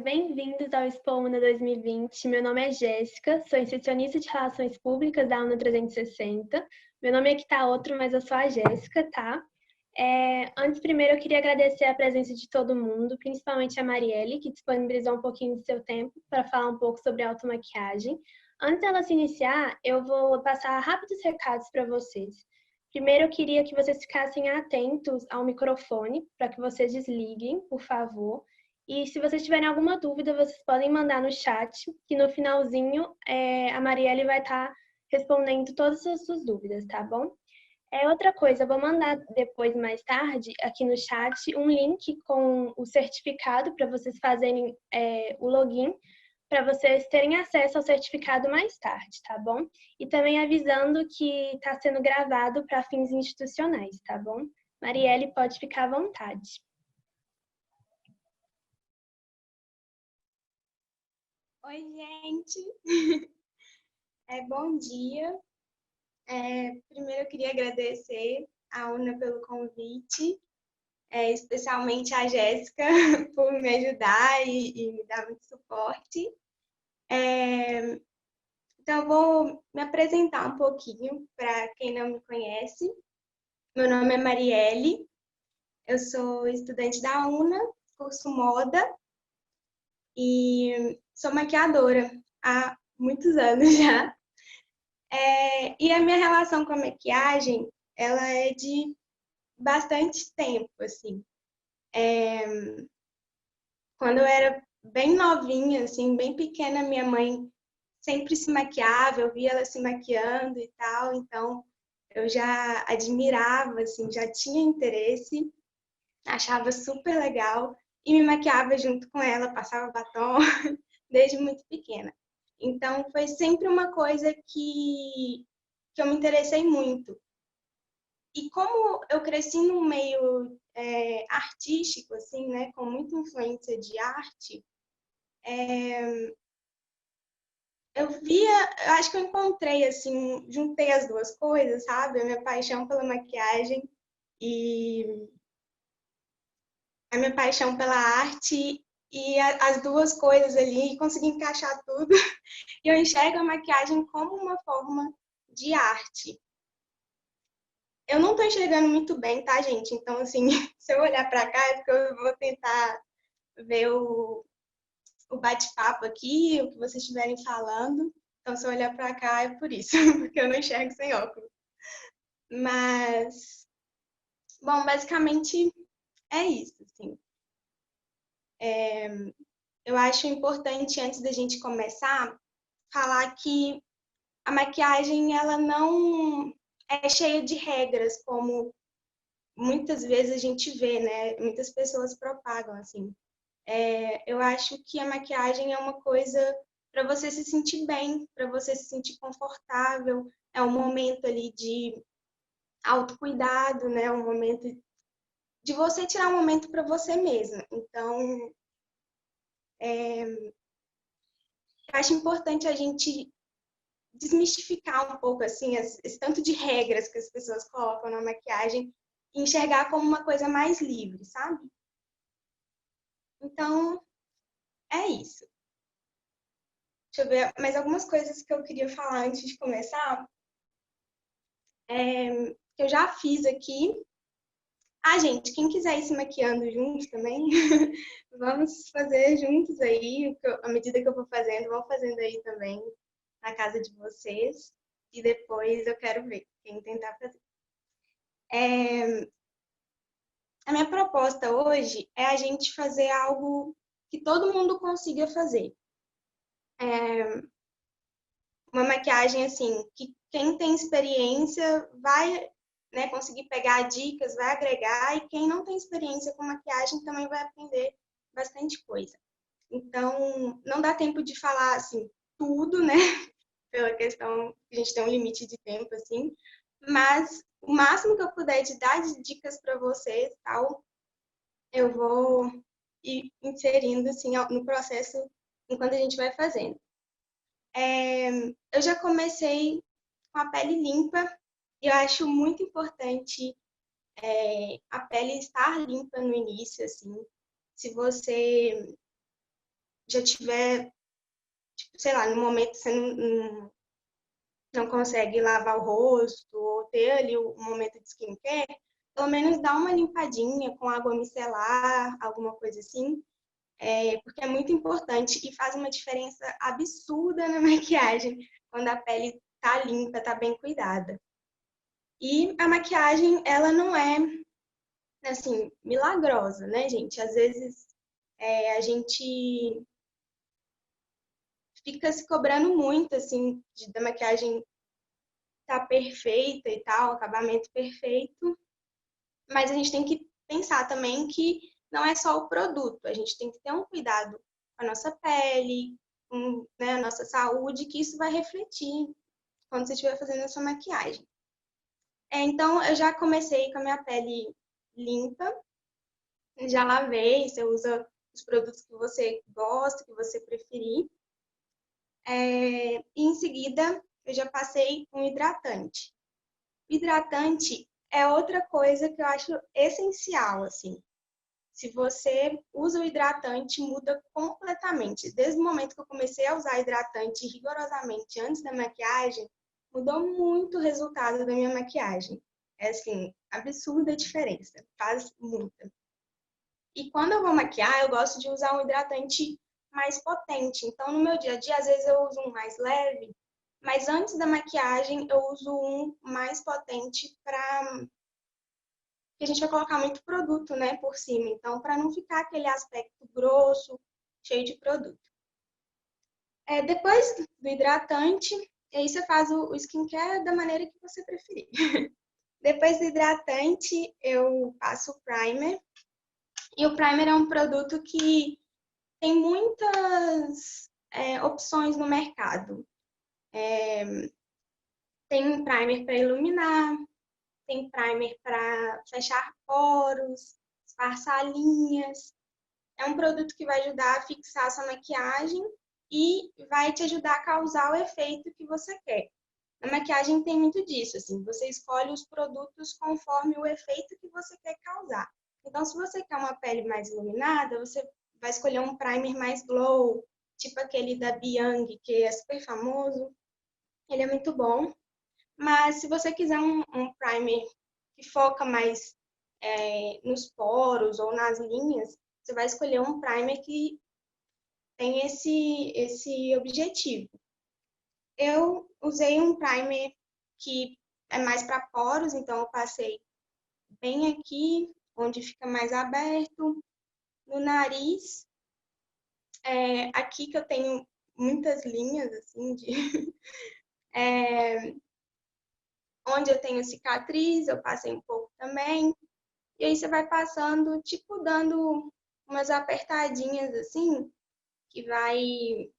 bem-vindos ao Expo UNA 2020. Meu nome é Jéssica, sou extensionista de Relações Públicas da UNA 360. Meu nome aqui tá outro, mas eu sou a Jéssica, tá? Primeiro, eu queria agradecer a presença de todo mundo, principalmente a Marielle, que disponibilizou um pouquinho do seu tempo para falar um pouco sobre automaquiagem. Antes dela se iniciar, eu vou passar rápidos recados para vocês. Primeiro, eu queria que vocês ficassem atentos ao microfone, para que vocês desliguem, por favor. E se vocês tiverem alguma dúvida, vocês podem mandar no chat, que no finalzinho a Marielle vai estar respondendo todas as suas dúvidas, tá bom? Outra coisa, eu vou mandar depois, mais tarde, aqui no chat, um link com o certificado para vocês fazerem o login, para vocês terem acesso ao certificado mais tarde, tá bom? E também avisando que está sendo gravado para fins institucionais, tá bom? Marielle, pode ficar à vontade. Oi, gente. Bom dia. Primeiro eu queria agradecer à UNA pelo convite, especialmente a Jéssica por me ajudar e me dar muito suporte. Então, eu vou me apresentar um pouquinho para quem não me conhece. Meu nome é Marielle, eu sou estudante da UNA, curso Moda, e sou maquiadora há muitos anos já. E a minha relação com a maquiagem, ela é de bastante tempo, assim. Quando eu era bem novinha, assim, bem pequena, minha mãe sempre se maquiava, eu via ela se maquiando e tal, então eu já admirava, assim, já tinha interesse, achava super legal e me maquiava junto com ela, passava batom desde muito pequena. Então foi sempre uma coisa que eu me interessei muito. E como eu cresci num meio artístico, assim, né, com muita influência de arte, eu acho que eu encontrei, assim, juntei as duas coisas, sabe? A minha paixão pela maquiagem e a minha paixão pela arte e as duas coisas ali, consegui encaixar tudo. E eu enxergo a maquiagem como uma forma de arte. Eu não tô enxergando muito bem, tá, gente? Então, assim, se eu olhar para cá, é porque eu vou tentar ver o bate-papo aqui, o que vocês estiverem falando. Então, se eu olhar para cá, é por isso, porque eu não enxergo sem óculos. Mas, bom, basicamente é isso, assim. Eu acho importante, antes da gente começar, falar que a maquiagem, ela não é cheia de regras, como muitas vezes a gente vê, né? Muitas pessoas propagam, assim. Eu acho que a maquiagem é uma coisa para você se sentir bem, para você se sentir confortável. É um momento ali de autocuidado, né? Um momento de você tirar um momento para você mesma. Então, eu acho importante a gente desmistificar um pouco assim esse tanto de regras que as pessoas colocam na maquiagem e enxergar como uma coisa mais livre, sabe? Então, é isso. Deixa eu ver mais algumas coisas que eu queria falar antes de começar. Que eu já fiz aqui. Gente, quem quiser ir se maquiando juntos também, vamos fazer juntos aí, à medida que eu for fazendo, vão fazendo aí também na casa de vocês. E depois eu quero ver quem tentar fazer. A minha proposta hoje é a gente fazer algo que todo mundo consiga fazer. Uma maquiagem, assim, que quem tem experiência vai, né, conseguir pegar dicas, vai agregar, e quem não tem experiência com maquiagem também vai aprender bastante coisa. Então, não dá tempo de falar, assim, tudo, né, pela questão que a gente tem um limite de tempo, assim, mas o máximo que eu puder de dar de dicas para vocês, tal, eu vou ir inserindo, assim, no processo enquanto a gente vai fazendo. Eu já comecei com a pele limpa e eu acho muito importante a pele estar limpa no início, assim. Se você já tiver, tipo, sei lá, no momento que você não consegue lavar o rosto ou ter ali um momento de skincare, pelo menos dá uma limpadinha com água micelar, alguma coisa assim, porque é muito importante e faz uma diferença absurda na maquiagem quando a pele tá limpa, tá bem cuidada. E a maquiagem, ela não é, assim, milagrosa, né, gente? Às vezes a gente fica se cobrando muito, assim, da maquiagem tá perfeita e tal, acabamento perfeito, mas a gente tem que pensar também que não é só o produto, a gente tem que ter um cuidado com a nossa pele, com, né, a nossa saúde, que isso vai refletir quando você estiver fazendo a sua maquiagem. Então, eu já comecei com a minha pele limpa, já lavei, você usa os produtos que você gosta, que você preferir. E em seguida, eu já passei um hidratante. O hidratante é outra coisa que eu acho essencial, assim. Se você usa o hidratante, muda completamente. Desde o momento que eu comecei a usar hidratante rigorosamente antes da maquiagem, mudou muito o resultado da minha maquiagem. É assim, absurda a diferença, faz muita. E quando eu vou maquiar, eu gosto de usar um hidratante mais potente. Então, no meu dia a dia, às vezes eu uso um mais leve, mas antes da maquiagem eu uso um mais potente para que a gente vai colocar muito produto, né, por cima. Então, para não ficar aquele aspecto grosso, cheio de produto. Depois do hidratante, aí você faz o skincare da maneira que você preferir. Depois do hidratante, eu passo o primer. E o primer é um produto que tem muitas opções no mercado. Tem um primer para iluminar, tem primer para fechar poros, disfarçar linhas. É um produto que vai ajudar a fixar a sua maquiagem e vai te ajudar a causar o efeito que você quer. Na maquiagem tem muito disso, assim, você escolhe os produtos conforme o efeito que você quer causar. Então, se você quer uma pele mais iluminada, você vai escolher um primer mais glow, tipo aquele da Biang, que é super famoso. Ele é muito bom. Mas se você quiser um primer que foca mais nos poros ou nas linhas, você vai escolher um primer que tem esse objetivo. Eu usei um primer que é mais para poros, então eu passei bem aqui, onde fica mais aberto, no nariz, aqui que eu tenho muitas linhas, assim, onde eu tenho cicatriz, eu passei um pouco também. E aí você vai passando, tipo, dando umas apertadinhas, assim, que vai...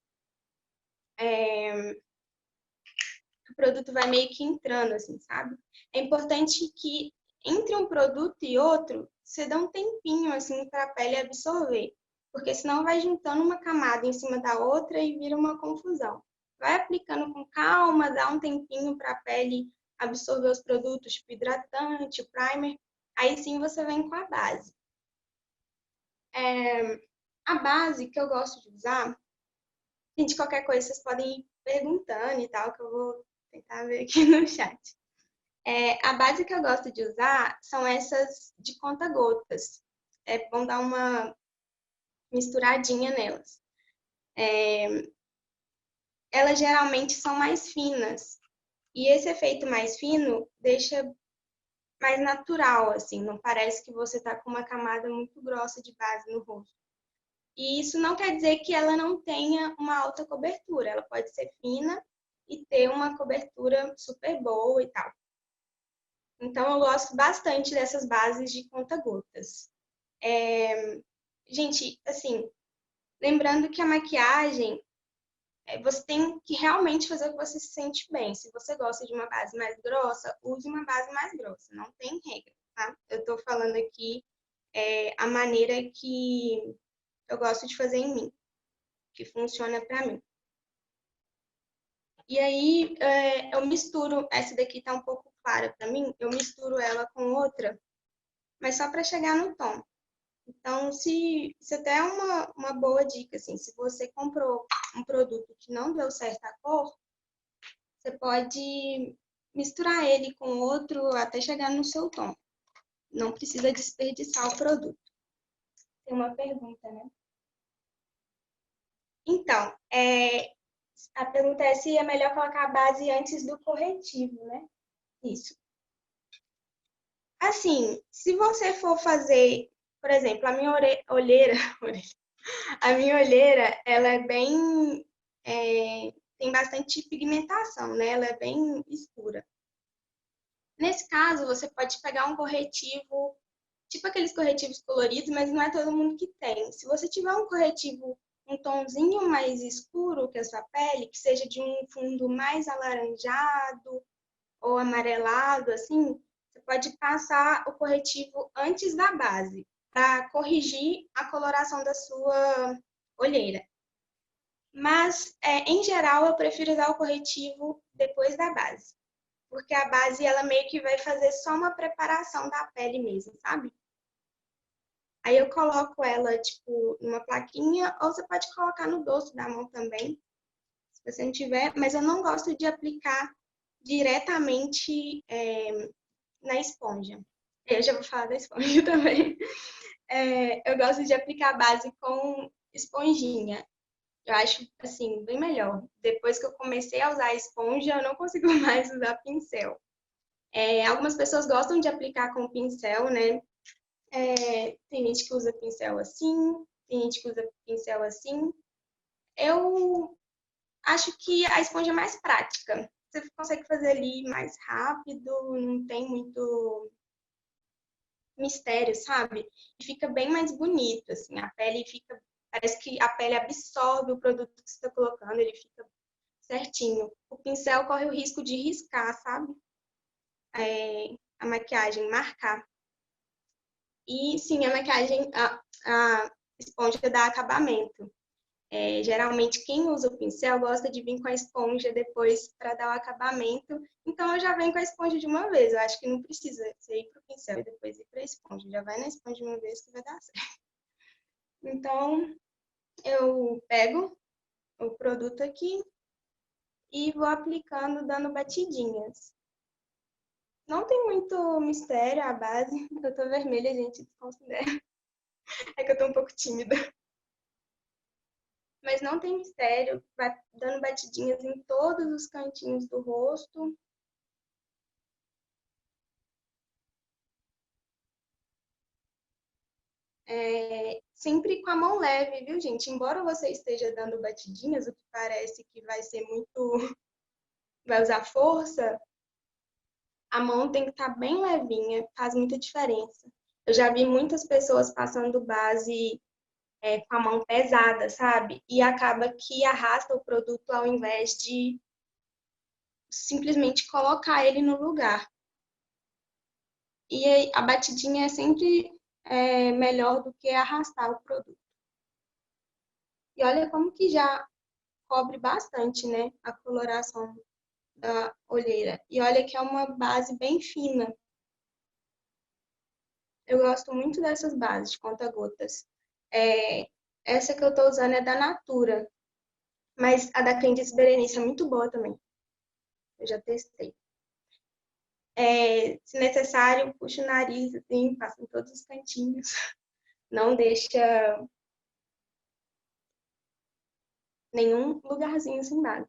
o produto vai meio que entrando, assim, sabe? É importante que entre um produto e outro, você dá um tempinho, assim, para a pele absorver. Porque senão vai juntando uma camada em cima da outra e vira uma confusão. Vai aplicando com calma, dá um tempinho para a pele absorver os produtos, tipo hidratante, primer. Aí sim você vem com a base. A base que eu gosto de usar, gente, qualquer coisa vocês podem ir perguntando e tal, que eu vou tentar ver aqui no chat. A base que eu gosto de usar são essas de conta-gotas. Vão dar uma misturadinha nelas. Elas geralmente são mais finas. E esse efeito mais fino deixa mais natural, assim. Não parece que você tá com uma camada muito grossa de base no rosto. E isso não quer dizer que ela não tenha uma alta cobertura. Ela pode ser fina e ter uma cobertura super boa e tal. Então, eu gosto bastante dessas bases de conta-gotas. Gente, assim, lembrando que a maquiagem, você tem que realmente fazer o que você se sente bem. Se você gosta de uma base mais grossa, use uma base mais grossa. Não tem regra, tá? Eu tô falando aqui a maneira que eu gosto de fazer em mim, que funciona pra mim. E aí, eu misturo, essa daqui tá um pouco clara pra mim, eu misturo ela com outra, mas só pra chegar no tom. Então, isso até é uma boa dica, assim, se você comprou um produto que não deu certo a cor, você pode misturar ele com outro até chegar no seu tom. Não precisa desperdiçar o produto. Tem uma pergunta, né? Então, a pergunta é se é melhor colocar a base antes do corretivo, né? Isso. Assim, se você for fazer, por exemplo, a minha olheira, a minha olheira, ela é bem, tem bastante pigmentação, né? Ela é bem escura. Nesse caso, você pode pegar um corretivo, tipo aqueles corretivos coloridos, mas não é todo mundo que tem. Se você tiver um corretivo um tomzinho mais escuro que a sua pele, que seja de um fundo mais alaranjado ou amarelado, assim, você pode passar o corretivo antes da base, para corrigir a coloração da sua olheira. Mas, em geral, eu prefiro usar o corretivo depois da base, porque a base ela meio que vai fazer só uma preparação da pele mesmo, sabe? Aí eu coloco ela, tipo, numa plaquinha, ou você pode colocar no dorso da mão também, se você não tiver, mas eu não gosto de aplicar diretamente na esponja. Eu já vou falar da esponja também. Eu gosto de aplicar a base com esponjinha. Eu acho, assim, bem melhor. Depois que eu comecei a usar a esponja, eu não consigo mais usar pincel. Algumas pessoas gostam de aplicar com pincel, né? Tem gente que usa pincel assim, tem gente que usa pincel assim. Eu acho que a esponja é mais prática. Você consegue fazer ali mais rápido, não tem muito mistério, sabe? E fica bem mais bonito, assim, a pele fica, parece que a pele absorve o produto que você está colocando, ele fica certinho. O pincel corre o risco de riscar, sabe? A maquiagem, marcar. E sim, a maquiagem, a esponja dá acabamento. Geralmente quem usa o pincel gosta de vir com a esponja depois para dar o acabamento. Então eu já venho com a esponja de uma vez. Eu acho que não precisa você ir para o pincel e depois ir para a esponja. Já vai na esponja de uma vez que vai dar certo. Então eu pego o produto aqui e vou aplicando, dando batidinhas. Não tem muito mistério a base. Eu tô vermelha, gente, desconsidera. É que eu tô um pouco tímida. Mas não tem mistério. Vai dando batidinhas em todos os cantinhos do rosto. Sempre com a mão leve, viu, gente? Embora você esteja dando batidinhas, o que parece que vai ser muito, vai usar força, a mão tem que estar bem levinha, faz muita diferença. Eu já vi muitas pessoas passando base com a mão pesada, sabe? E acaba que arrasta o produto ao invés de simplesmente colocar ele no lugar. E a batidinha é sempre melhor do que arrastar o produto. E olha como que já cobre bastante, né, a coloração da olheira. E olha que é uma base bem fina. Eu gosto muito dessas bases de conta-gotas. É, essa que eu tô usando é da Natura, mas a da Candice Berenice é muito boa também. Eu já testei. Se necessário, puxa o nariz, assim, passa em todos os cantinhos. Não deixa nenhum lugarzinho sem nada.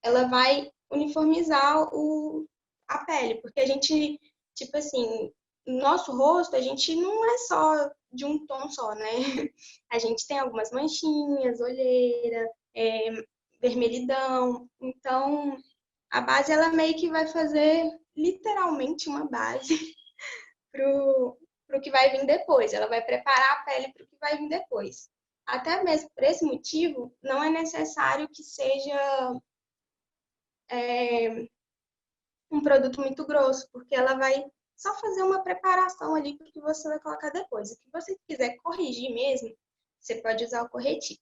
Ela vai uniformizar a pele, porque a gente, tipo assim, no nosso rosto, a gente não é só de um tom só, né? A gente tem algumas manchinhas, olheira, vermelhidão. Então, a base, ela meio que vai fazer literalmente uma base pro que vai vir depois. Ela vai preparar a pele para o que vai vir depois. Até mesmo por esse motivo, não é necessário que seja é, um produto muito grosso, porque ela vai só fazer uma preparação ali para o que você vai colocar depois. O que você quiser corrigir mesmo, você pode usar o corretivo.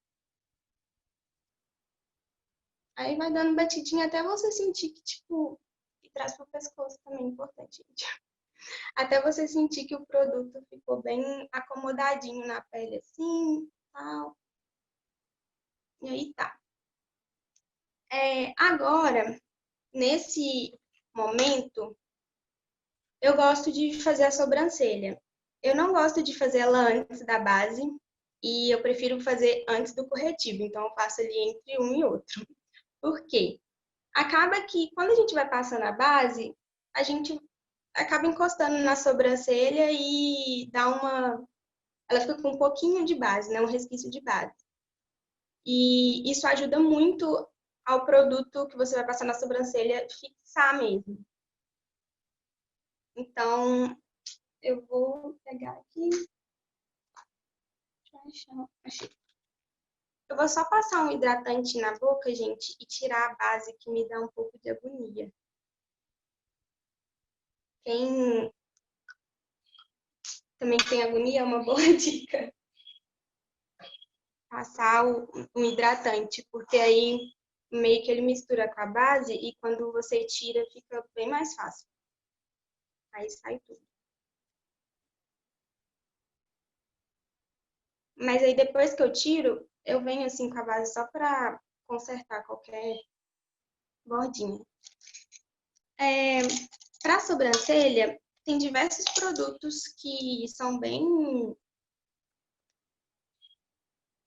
Aí vai dando batidinha até você sentir que, tipo, que traz pro pescoço também é importante, gente. Até você sentir que o produto ficou bem acomodadinho na pele assim, tal. E aí tá. Agora, nesse momento, eu gosto de fazer a sobrancelha. Eu não gosto de fazer ela antes da base e eu prefiro fazer antes do corretivo, então eu faço ali entre um e outro. Por quê? Acaba que quando a gente vai passando a base, a gente acaba encostando na sobrancelha e dá uma. Ela fica com um pouquinho de base, né? Um resquício de base. E isso ajuda muito ao produto que você vai passar na sobrancelha fixar mesmo. Então, eu vou pegar aqui. Achei. Eu vou só passar um hidratante na boca, gente, e tirar a base que me dá um pouco de agonia. Quem também tem agonia é uma boa dica. Passar um hidratante, porque aí meio que ele mistura com a base e quando você tira fica bem mais fácil. Aí sai tudo. Mas aí depois que eu tiro, eu venho assim com a base só para consertar qualquer bordinha. Para sobrancelha, tem diversos produtos que são bem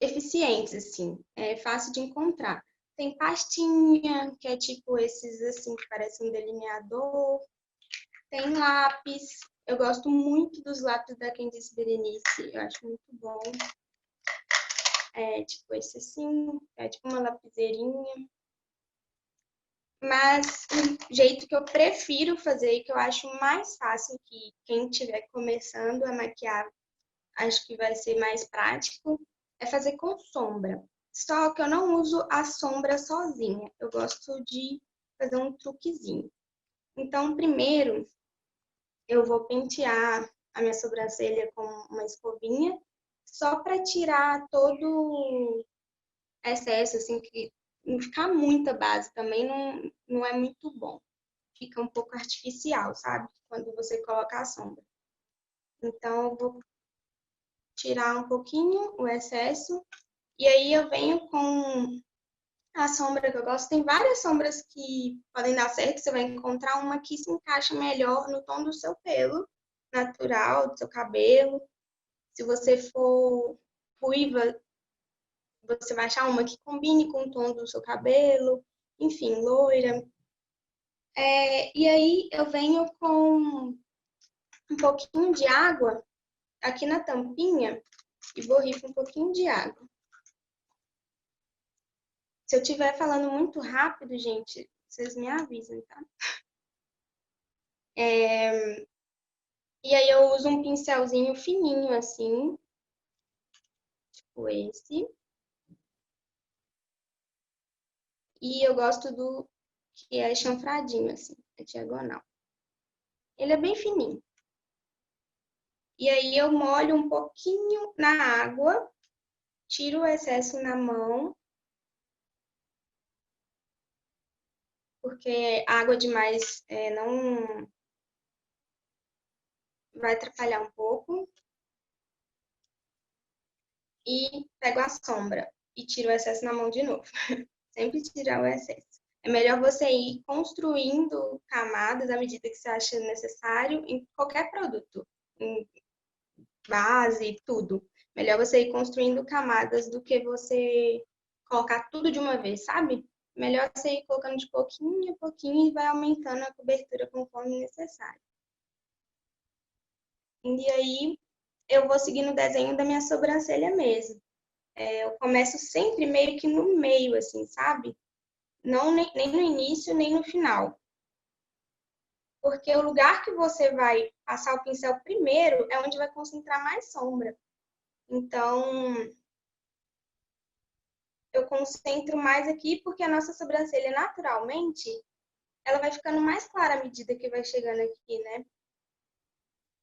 eficientes, assim, é fácil de encontrar. Tem pastinha, que é tipo esses assim, que parecem um delineador. Tem lápis. Eu gosto muito dos lápis da Candice Berenice, eu acho muito bom. É tipo esse assim, é tipo uma lapiseirinha. Mas o jeito que eu prefiro fazer e que eu acho mais fácil, que quem estiver começando a maquiar, acho que vai ser mais prático, é fazer com sombra. Só que eu não uso a sombra sozinha. Eu gosto de fazer um truquezinho. Então, primeiro, eu vou pentear a minha sobrancelha com uma escovinha, só para tirar todo excesso, assim, que não ficar muita base também não é muito bom. Fica um pouco artificial, sabe? Quando você coloca a sombra. Então, eu vou tirar um pouquinho o excesso. E aí eu venho com a sombra que eu gosto. Tem várias sombras que podem dar certo. Você vai encontrar uma que se encaixa melhor no tom do seu pelo natural, do seu cabelo. Se você for ruiva, você vai achar uma que combine com o tom do seu cabelo. Enfim, loira. E aí eu venho com um pouquinho de água aqui na tampinha e borrifo um pouquinho de água. Se eu estiver falando muito rápido, gente, vocês me avisam, tá? E aí eu uso um pincelzinho fininho assim, tipo esse. E eu gosto do que é chanfradinho, assim, é diagonal. Ele é bem fininho. E aí eu molho um pouquinho na água, tiro o excesso na mão, porque água demais não vai atrapalhar um pouco. E pego a sombra e tiro o excesso na mão de novo. Sempre tirar o excesso. É melhor você ir construindo camadas à medida que você acha necessário em qualquer produto, em base, tudo. Melhor você ir construindo camadas do que você colocar tudo de uma vez, sabe? Melhor você ir colocando de pouquinho a pouquinho e vai aumentando a cobertura conforme necessário. E aí eu vou seguindo o desenho da minha sobrancelha mesmo. Eu começo sempre meio que no meio, assim, sabe? Não nem no início, nem no final. Porque o lugar que você vai passar o pincel primeiro é onde vai concentrar mais sombra. Então, eu concentro mais aqui porque a nossa sobrancelha, naturalmente, ela vai ficando mais clara à medida que vai chegando aqui, né?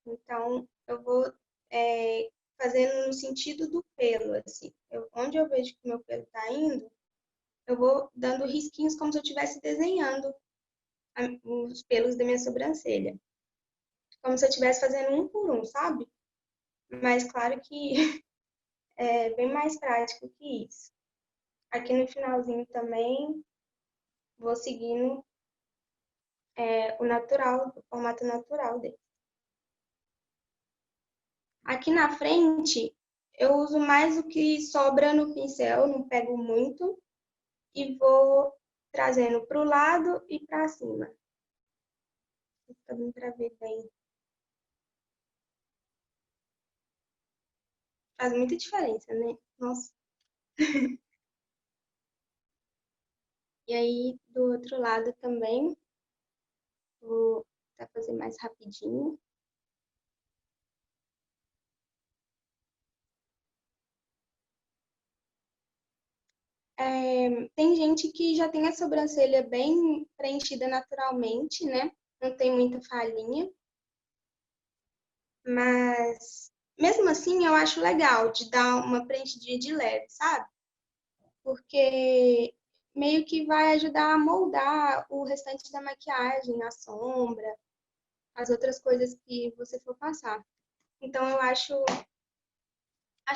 Então, eu vou fazendo no sentido do pelo, assim. Onde eu vejo que o meu pelo tá indo, eu vou dando risquinhos como se eu estivesse desenhando os pelos da minha sobrancelha. Fica como se eu estivesse fazendo um por um, sabe? Mas claro que é bem mais prático que isso. Aqui no finalzinho também vou seguindo o natural, o formato natural dele. Aqui na frente, eu uso mais o que sobra no pincel, não pego muito, e vou trazendo para o lado e para cima. Também para ver bem. Faz muita diferença, né? Nossa. E aí, do outro lado também, vou tentar fazer mais rapidinho. Tem gente que já tem a sobrancelha bem preenchida naturalmente, né? Não tem muita falhinha. Mas, mesmo assim, eu acho legal de dar uma preenchidinha de leve, sabe? Porque meio que vai ajudar a moldar o restante da maquiagem, a sombra, as outras coisas que você for passar. Então, eu acho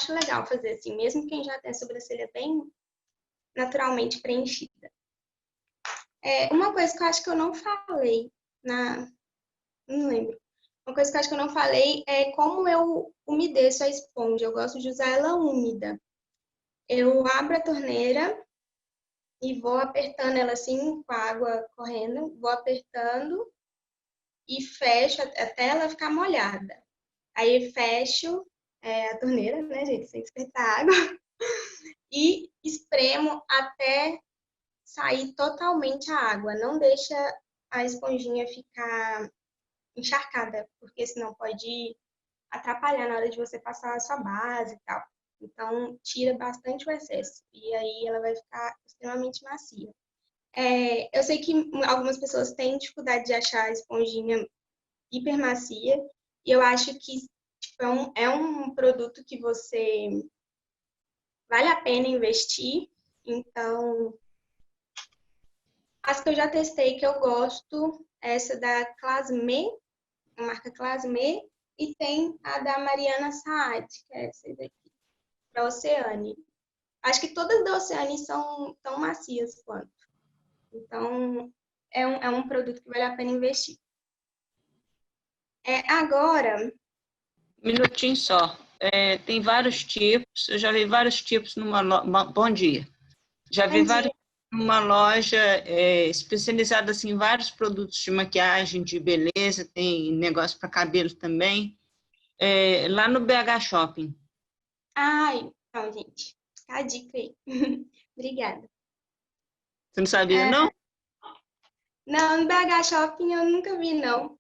legal fazer assim, mesmo quem já tem a sobrancelha bem naturalmente preenchida. Uma coisa que eu acho que eu não falei não lembro. Uma coisa que eu acho que eu não falei é como eu umedeço a esponja. Eu gosto de usar ela úmida. Eu abro a torneira e vou apertando ela assim, com a água correndo, vou apertando e fecho até ela ficar molhada. Aí fecho a torneira, né, gente, sem despertar água, e espremo até sair totalmente a água. Não deixa a esponjinha ficar encharcada, porque senão pode atrapalhar na hora de você passar a sua base e tal. Então, tira bastante o excesso. E aí ela vai ficar extremamente macia. Eu sei que algumas pessoas têm dificuldade de achar a esponjinha hiper macia. E eu acho que tipo, é um produto que você vale a pena investir. Então, as que eu já testei que eu gosto, essa da Clasme, a marca Clasme, e tem a da Mariana Saad, que é essa daqui, da Oceane. Acho que todas da Oceane são tão macias quanto. Então, é um produto que vale a pena investir. Agora, Minutinho só. Tem vários tipos, eu já vi vários tipos numa loja. Bom dia. Já vi vários numa loja especializada assim, em vários produtos de maquiagem, de beleza, tem negócio para cabelo também. Lá no BH Shopping. Então, gente, fica a dica aí. Obrigada. Você não sabia, não? Não, no BH Shopping eu nunca vi, não.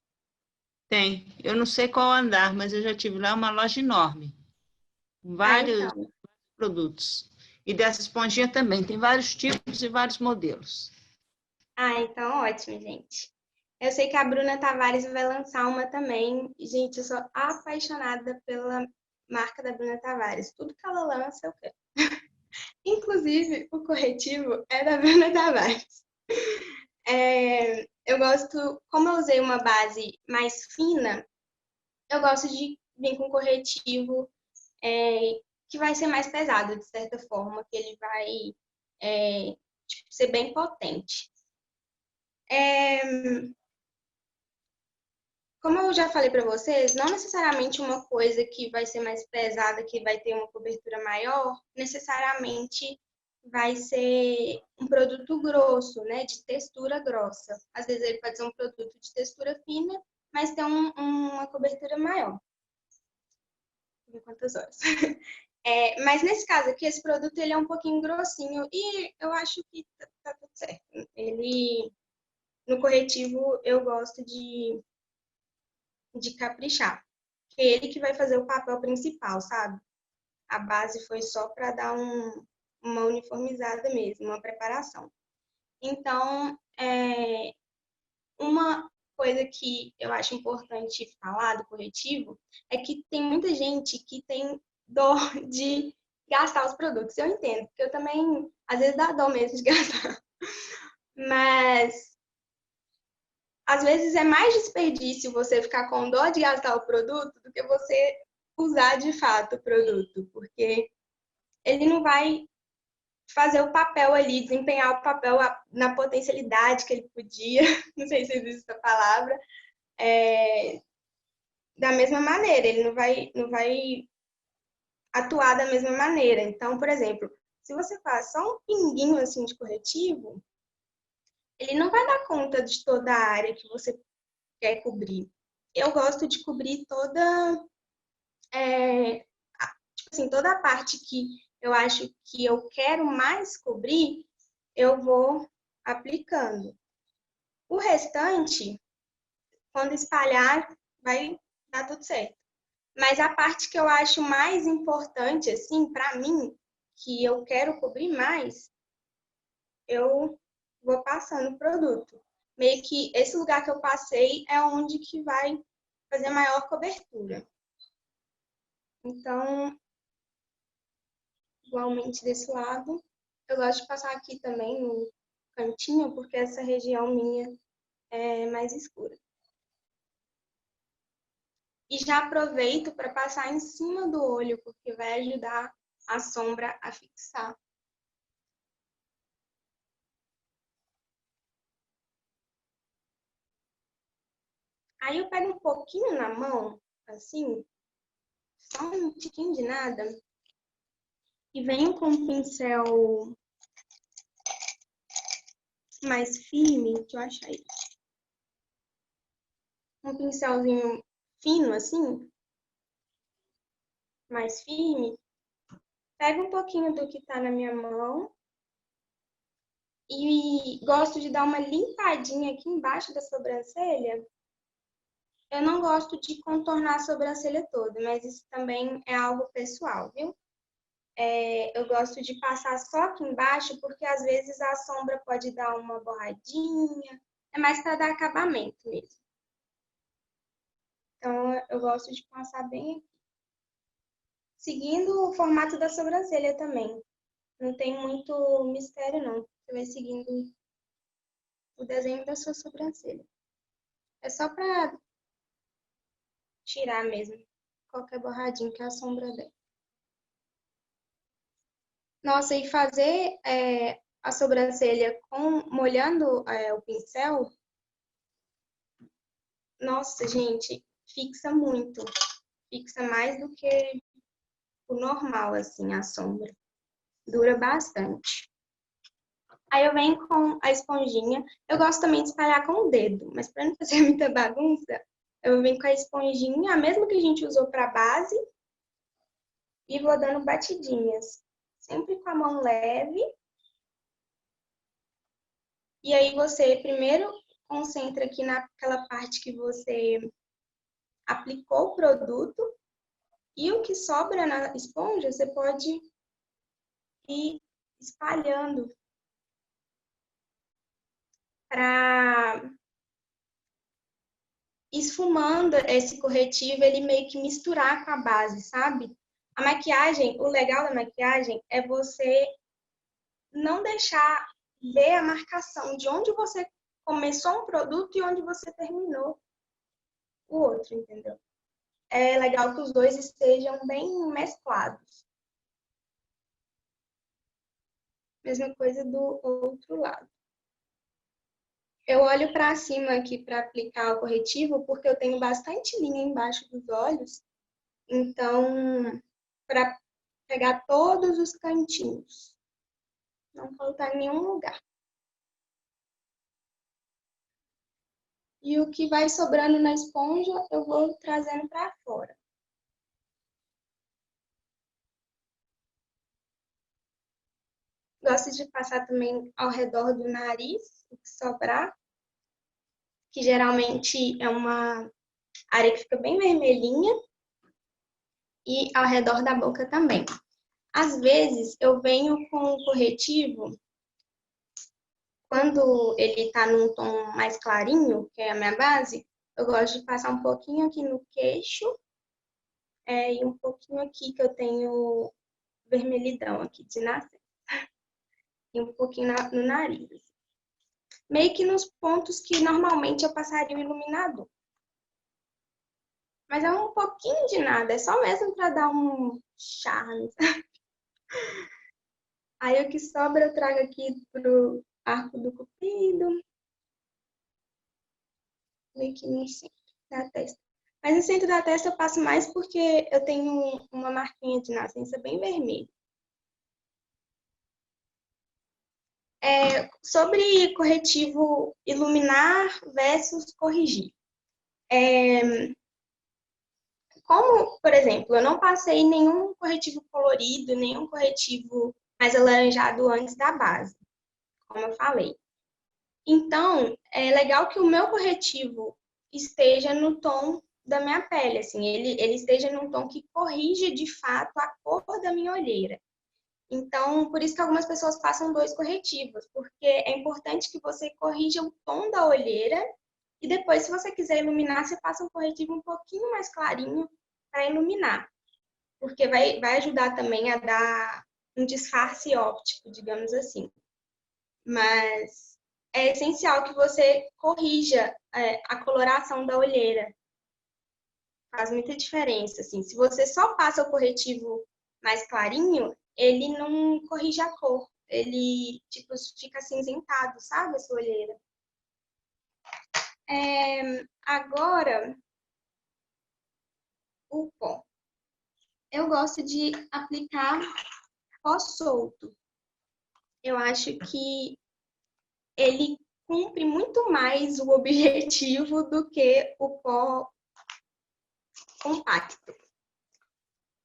Tem. Eu não sei qual andar, mas eu já tive lá uma loja enorme. Vários Então. produtos. E dessa esponjinha também. Tem vários tipos e vários modelos. Então ótimo, gente. Eu sei que a Bruna Tavares vai lançar uma também. Gente, eu sou apaixonada pela marca da Bruna Tavares. Tudo que ela lança, eu quero. Inclusive, o corretivo é da Bruna Tavares. Eu gosto, como eu usei uma base mais fina, eu gosto de vir com corretivo que vai ser mais pesado, de certa forma, que ele vai ser bem potente. Como eu já falei para vocês, não necessariamente uma coisa que vai ser mais pesada, que vai ter uma cobertura maior, necessariamente vai ser um produto grosso, né, de textura grossa. Às vezes ele pode ser um produto de textura fina, mas tem uma cobertura maior. Deixa eu ver quantas horas. Mas nesse caso aqui, esse produto ele é um pouquinho grossinho e eu acho que tá tudo certo. No corretivo, eu gosto de caprichar. Que é ele que vai fazer o papel principal, sabe? A base foi só para dar uma uniformizada mesmo, uma preparação. Então, uma coisa que eu acho importante falar do corretivo é que tem muita gente que tem dó de gastar os produtos. Eu entendo, porque eu também, às vezes, dá dó mesmo de gastar. Mas às vezes é mais desperdício você ficar com dó de gastar o produto do que você usar de fato o produto, porque ele não vai fazer o papel ali, desempenhar o papel na potencialidade que ele podia, não sei se existe essa palavra, da mesma maneira, ele não vai atuar da mesma maneira. Então, por exemplo, se você faz só um pinguinho assim de corretivo, ele não vai dar conta de toda a área que você quer cobrir. Eu gosto de cobrir tipo assim, toda a parte que eu acho que eu quero mais cobrir, eu vou aplicando. O restante, quando espalhar, vai dar tudo certo. Mas a parte que eu acho mais importante, assim, para mim, que eu quero cobrir mais, eu vou passando o produto. Meio que esse lugar que eu passei é onde que vai fazer maior cobertura. Então, igualmente desse lado, eu gosto de passar aqui também no cantinho, porque essa região minha é mais escura. E já aproveito para passar em cima do olho, porque vai ajudar a sombra a fixar. Aí eu pego um pouquinho na mão, assim, só um tiquinho de nada, e venho com um pincel mais firme, deixa eu achar aí. Um pincelzinho fino, assim, mais firme. Pego um pouquinho do que tá na minha mão e gosto de dar uma limpadinha aqui embaixo da sobrancelha. Eu não gosto de contornar a sobrancelha toda, mas isso também é algo pessoal, viu? Eu gosto de passar só aqui embaixo, porque às vezes a sombra pode dar uma borradinha. É mais para dar acabamento mesmo. Então, eu gosto de passar bem aqui. Seguindo o formato da sobrancelha também. Não tem muito mistério, não. Você vai seguindo o desenho da sua sobrancelha. É só para tirar mesmo qualquer borradinho que a sombra der. Nossa, e fazer a sobrancelha molhando o pincel, nossa, gente, fixa muito. Fixa mais do que o normal, assim, a sombra. Dura bastante. Aí eu venho com a esponjinha. Eu gosto também de espalhar com o dedo, mas para não fazer muita bagunça, eu venho com a esponjinha, a mesma que a gente usou para base, e vou dando batidinhas. Sempre com a mão leve. E aí você primeiro concentra aqui naquela parte que você aplicou o produto. E o que sobra na esponja, você pode ir espalhando para esfumando esse corretivo, ele meio que misturar com a base, sabe? A maquiagem, o legal da maquiagem é você não deixar ver a marcação de onde você começou um produto e onde você terminou o outro, entendeu? É legal que os dois estejam bem mesclados. Mesma coisa do outro lado. Eu olho para cima aqui para aplicar o corretivo porque eu tenho bastante linha embaixo dos olhos. Então, para pegar todos os cantinhos. Não faltar em nenhum lugar. E o que vai sobrando na esponja, eu vou trazendo para fora. Gosto de passar também ao redor do nariz, o que sobrar, que geralmente é uma área que fica bem vermelhinha, e ao redor da boca também. Às vezes, eu venho com o corretivo, quando ele está num tom mais clarinho, que é a minha base, eu gosto de passar um pouquinho aqui no queixo, e um pouquinho aqui que eu tenho vermelhidão aqui de nascer. E um pouquinho no nariz. meio que nos pontos que normalmente eu passaria o iluminador. Mas é um pouquinho de nada, é só mesmo para dar um charme. Aí o que sobra eu trago aqui pro arco do cupido, meio que no centro da testa. Mas no centro da testa eu passo mais porque eu tenho uma marquinha de nascença bem vermelha. Sobre corretivo iluminar versus corrigir. Como, por exemplo, eu não passei nenhum corretivo colorido, nenhum corretivo mais alaranjado antes da base, como eu falei. Então, é legal que o meu corretivo esteja no tom da minha pele, assim, ele esteja num tom que corrija de fato a cor da minha olheira. Então, por isso que algumas pessoas passam 2 corretivos, porque é importante que você corrija o tom da olheira e depois, se você quiser iluminar, você passa um corretivo um pouquinho mais clarinho para iluminar, porque vai ajudar também a dar um disfarce óptico, digamos assim. Mas é essencial que você corrija a coloração da olheira. Faz muita diferença, assim. Se você só passa o corretivo mais clarinho, ele não corrige a cor. Ele, tipo, fica acinzentado, sabe, a sua olheira. Agora, o pó. Eu gosto de aplicar pó solto. Eu acho que ele cumpre muito mais o objetivo do que o pó compacto.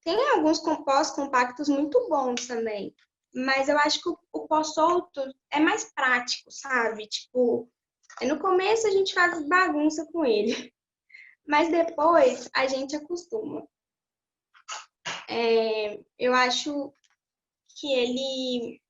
Tem alguns pós compactos muito bons também, mas eu acho que o pó solto é mais prático, sabe? Tipo, no começo a gente faz bagunça com ele, mas depois a gente acostuma. Eu acho que ele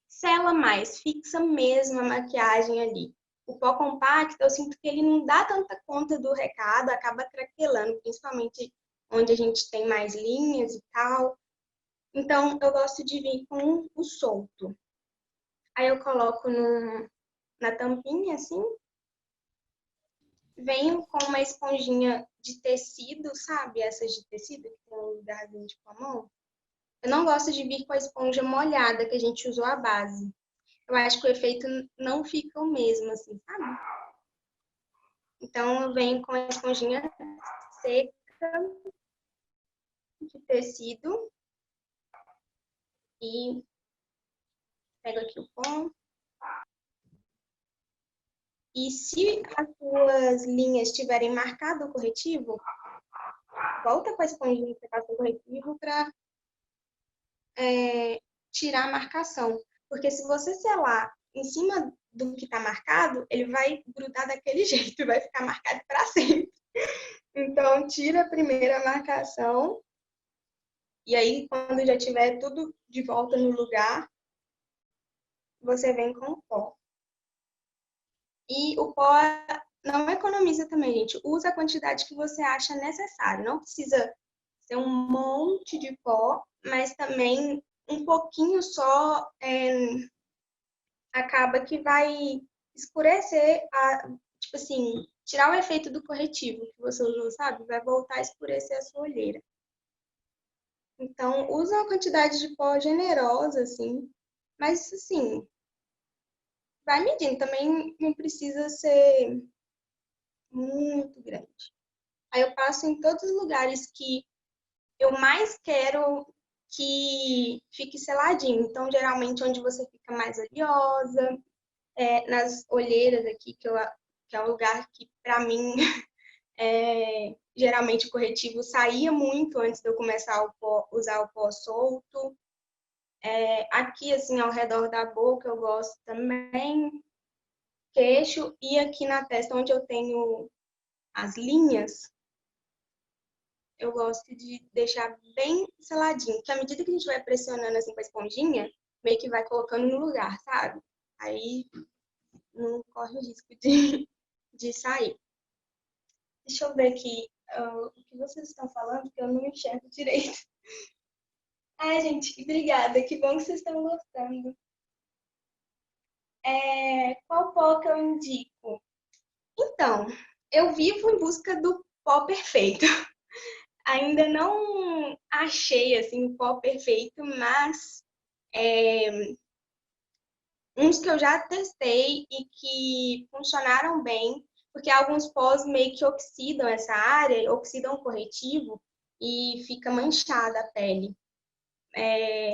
sela mais, fixa mesmo a maquiagem ali. O pó compacto, eu sinto que ele não dá tanta conta do recado, acaba craquelando, principalmente onde a gente tem mais linhas e tal. Então, eu gosto de vir com o solto. Aí eu coloco na tampinha, assim. Venho com uma esponjinha de tecido, sabe? Essas de tecido que tem um lugarzinho de mão. Eu não gosto de vir com a esponja molhada, que a gente usou a base. Eu acho que o efeito não fica o mesmo, assim, sabe? Então, eu venho com a esponjinha seca de tecido e pego aqui o pó. E se as suas linhas tiverem marcado o corretivo, volta com a esponjinha que você passou o corretivo para tirar a marcação. Porque se você selar em cima do que está marcado, ele vai grudar daquele jeito, vai ficar marcado para sempre. Então, tira a primeira marcação. E aí, quando já tiver tudo de volta no lugar, você vem com o pó. E o pó não economiza também, gente. Usa a quantidade que você acha necessário. Não precisa ser um monte de pó, mas também um pouquinho só acaba que vai escurecer, tipo assim, tirar o efeito do corretivo que você usou, sabe? Vai voltar a escurecer a sua olheira. Então, usa uma quantidade de pó generosa, assim. Mas, assim, vai medindo. Também não precisa ser muito grande. Aí eu passo em todos os lugares que eu mais quero que fique seladinho. Então, geralmente, onde você fica mais oleosa, nas olheiras aqui, que é um lugar que, para mim, geralmente o corretivo saía muito antes de eu começar a usar o pó solto. Aqui, assim, ao redor da boca, eu gosto também. Queixo e aqui na testa, onde eu tenho as linhas, eu gosto de deixar bem seladinho. Porque à medida que a gente vai pressionando assim com a esponjinha, meio que vai colocando no lugar, sabe? Aí não corre o risco de sair. Deixa eu ver aqui o que vocês estão falando, que eu não enxergo direito. Ai, gente, obrigada. Que bom que vocês estão gostando. Qual pó que eu indico? Então, eu vivo em busca do pó perfeito. Ainda não achei assim o pó perfeito, mas uns que eu já testei e que funcionaram bem, porque alguns pós meio que oxidam essa área, oxidam o corretivo e fica manchada a pele.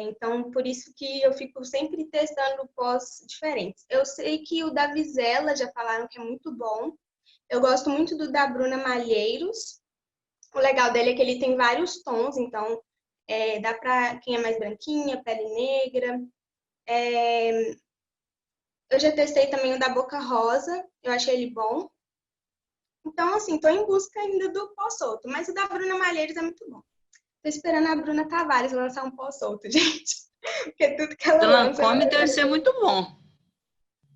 Então, por isso que eu fico sempre testando pós diferentes. Eu sei que o da Vizela já falaram que é muito bom. Eu gosto muito do da Bruna Malheiros. O legal dele é que ele tem vários tons, então dá para quem é mais branquinha, pele negra. Eu já testei também o da Boca Rosa, eu achei ele bom. Então, assim, tô em busca ainda do pó solto, mas o da Bruna Malheiros é muito bom. Tô esperando a Bruna Tavares lançar um pó solto, gente. Porque tudo que O ela da lança... Lancôme deve ser muito bom.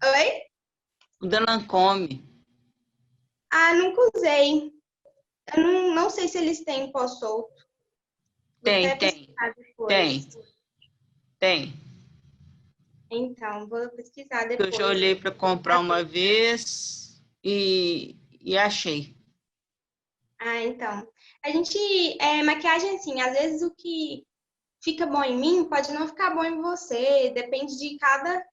Oi? O da Lancôme. Ah, nunca usei. Eu não sei se eles têm pó solto. Vou até Tem. pesquisar depois. Tem. Então, vou pesquisar Eu já depois. olhei para comprar uma vez e achei. Ah, então. A gente, maquiagem assim, às vezes o que fica bom em mim pode não ficar bom em você, depende de cada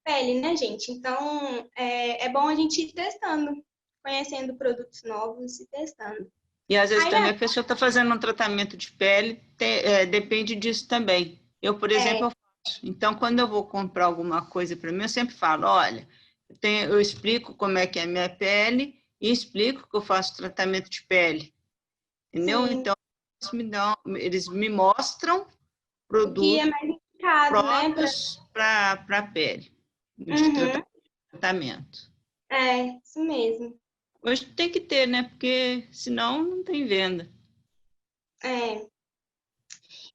pele, né, gente? Então, é bom a gente ir testando, conhecendo produtos novos e testando. E às vezes Aí, também a pessoa está fazendo um tratamento de pele, depende disso também. Eu, por exemplo, eu faço. Então, quando eu vou comprar alguma coisa para mim, eu sempre falo, olha, eu explico como é que é a minha pele e explico que eu faço tratamento de pele. Entendeu? sim, Então, eles me mostram o que é produtos mais indicado, né? próprios para a pele, de Uhum, tratamento. isso mesmo. Hoje tem que ter, né? Porque senão não tem venda. É.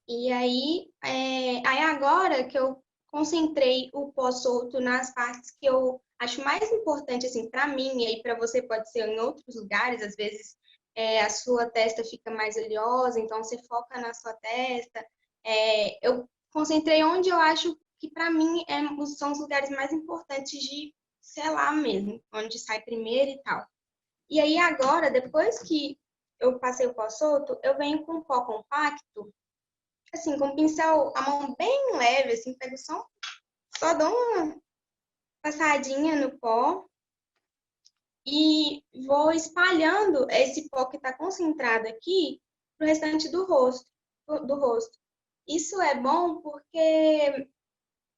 E aí agora que eu concentrei o pó solto nas partes que eu acho mais importante, assim, para mim, e aí para você pode ser em outros lugares, às vezes a sua testa fica mais oleosa, então você foca na sua testa. Eu concentrei onde eu acho que para mim são os lugares mais importantes de selar mesmo, onde sai primeiro e tal. E aí agora, depois que eu passei o pó solto, eu venho com pó compacto, assim, com o pincel, a mão bem leve, assim, pego só dou uma passadinha no pó e vou espalhando esse pó que está concentrado aqui pro restante do rosto. Isso é bom porque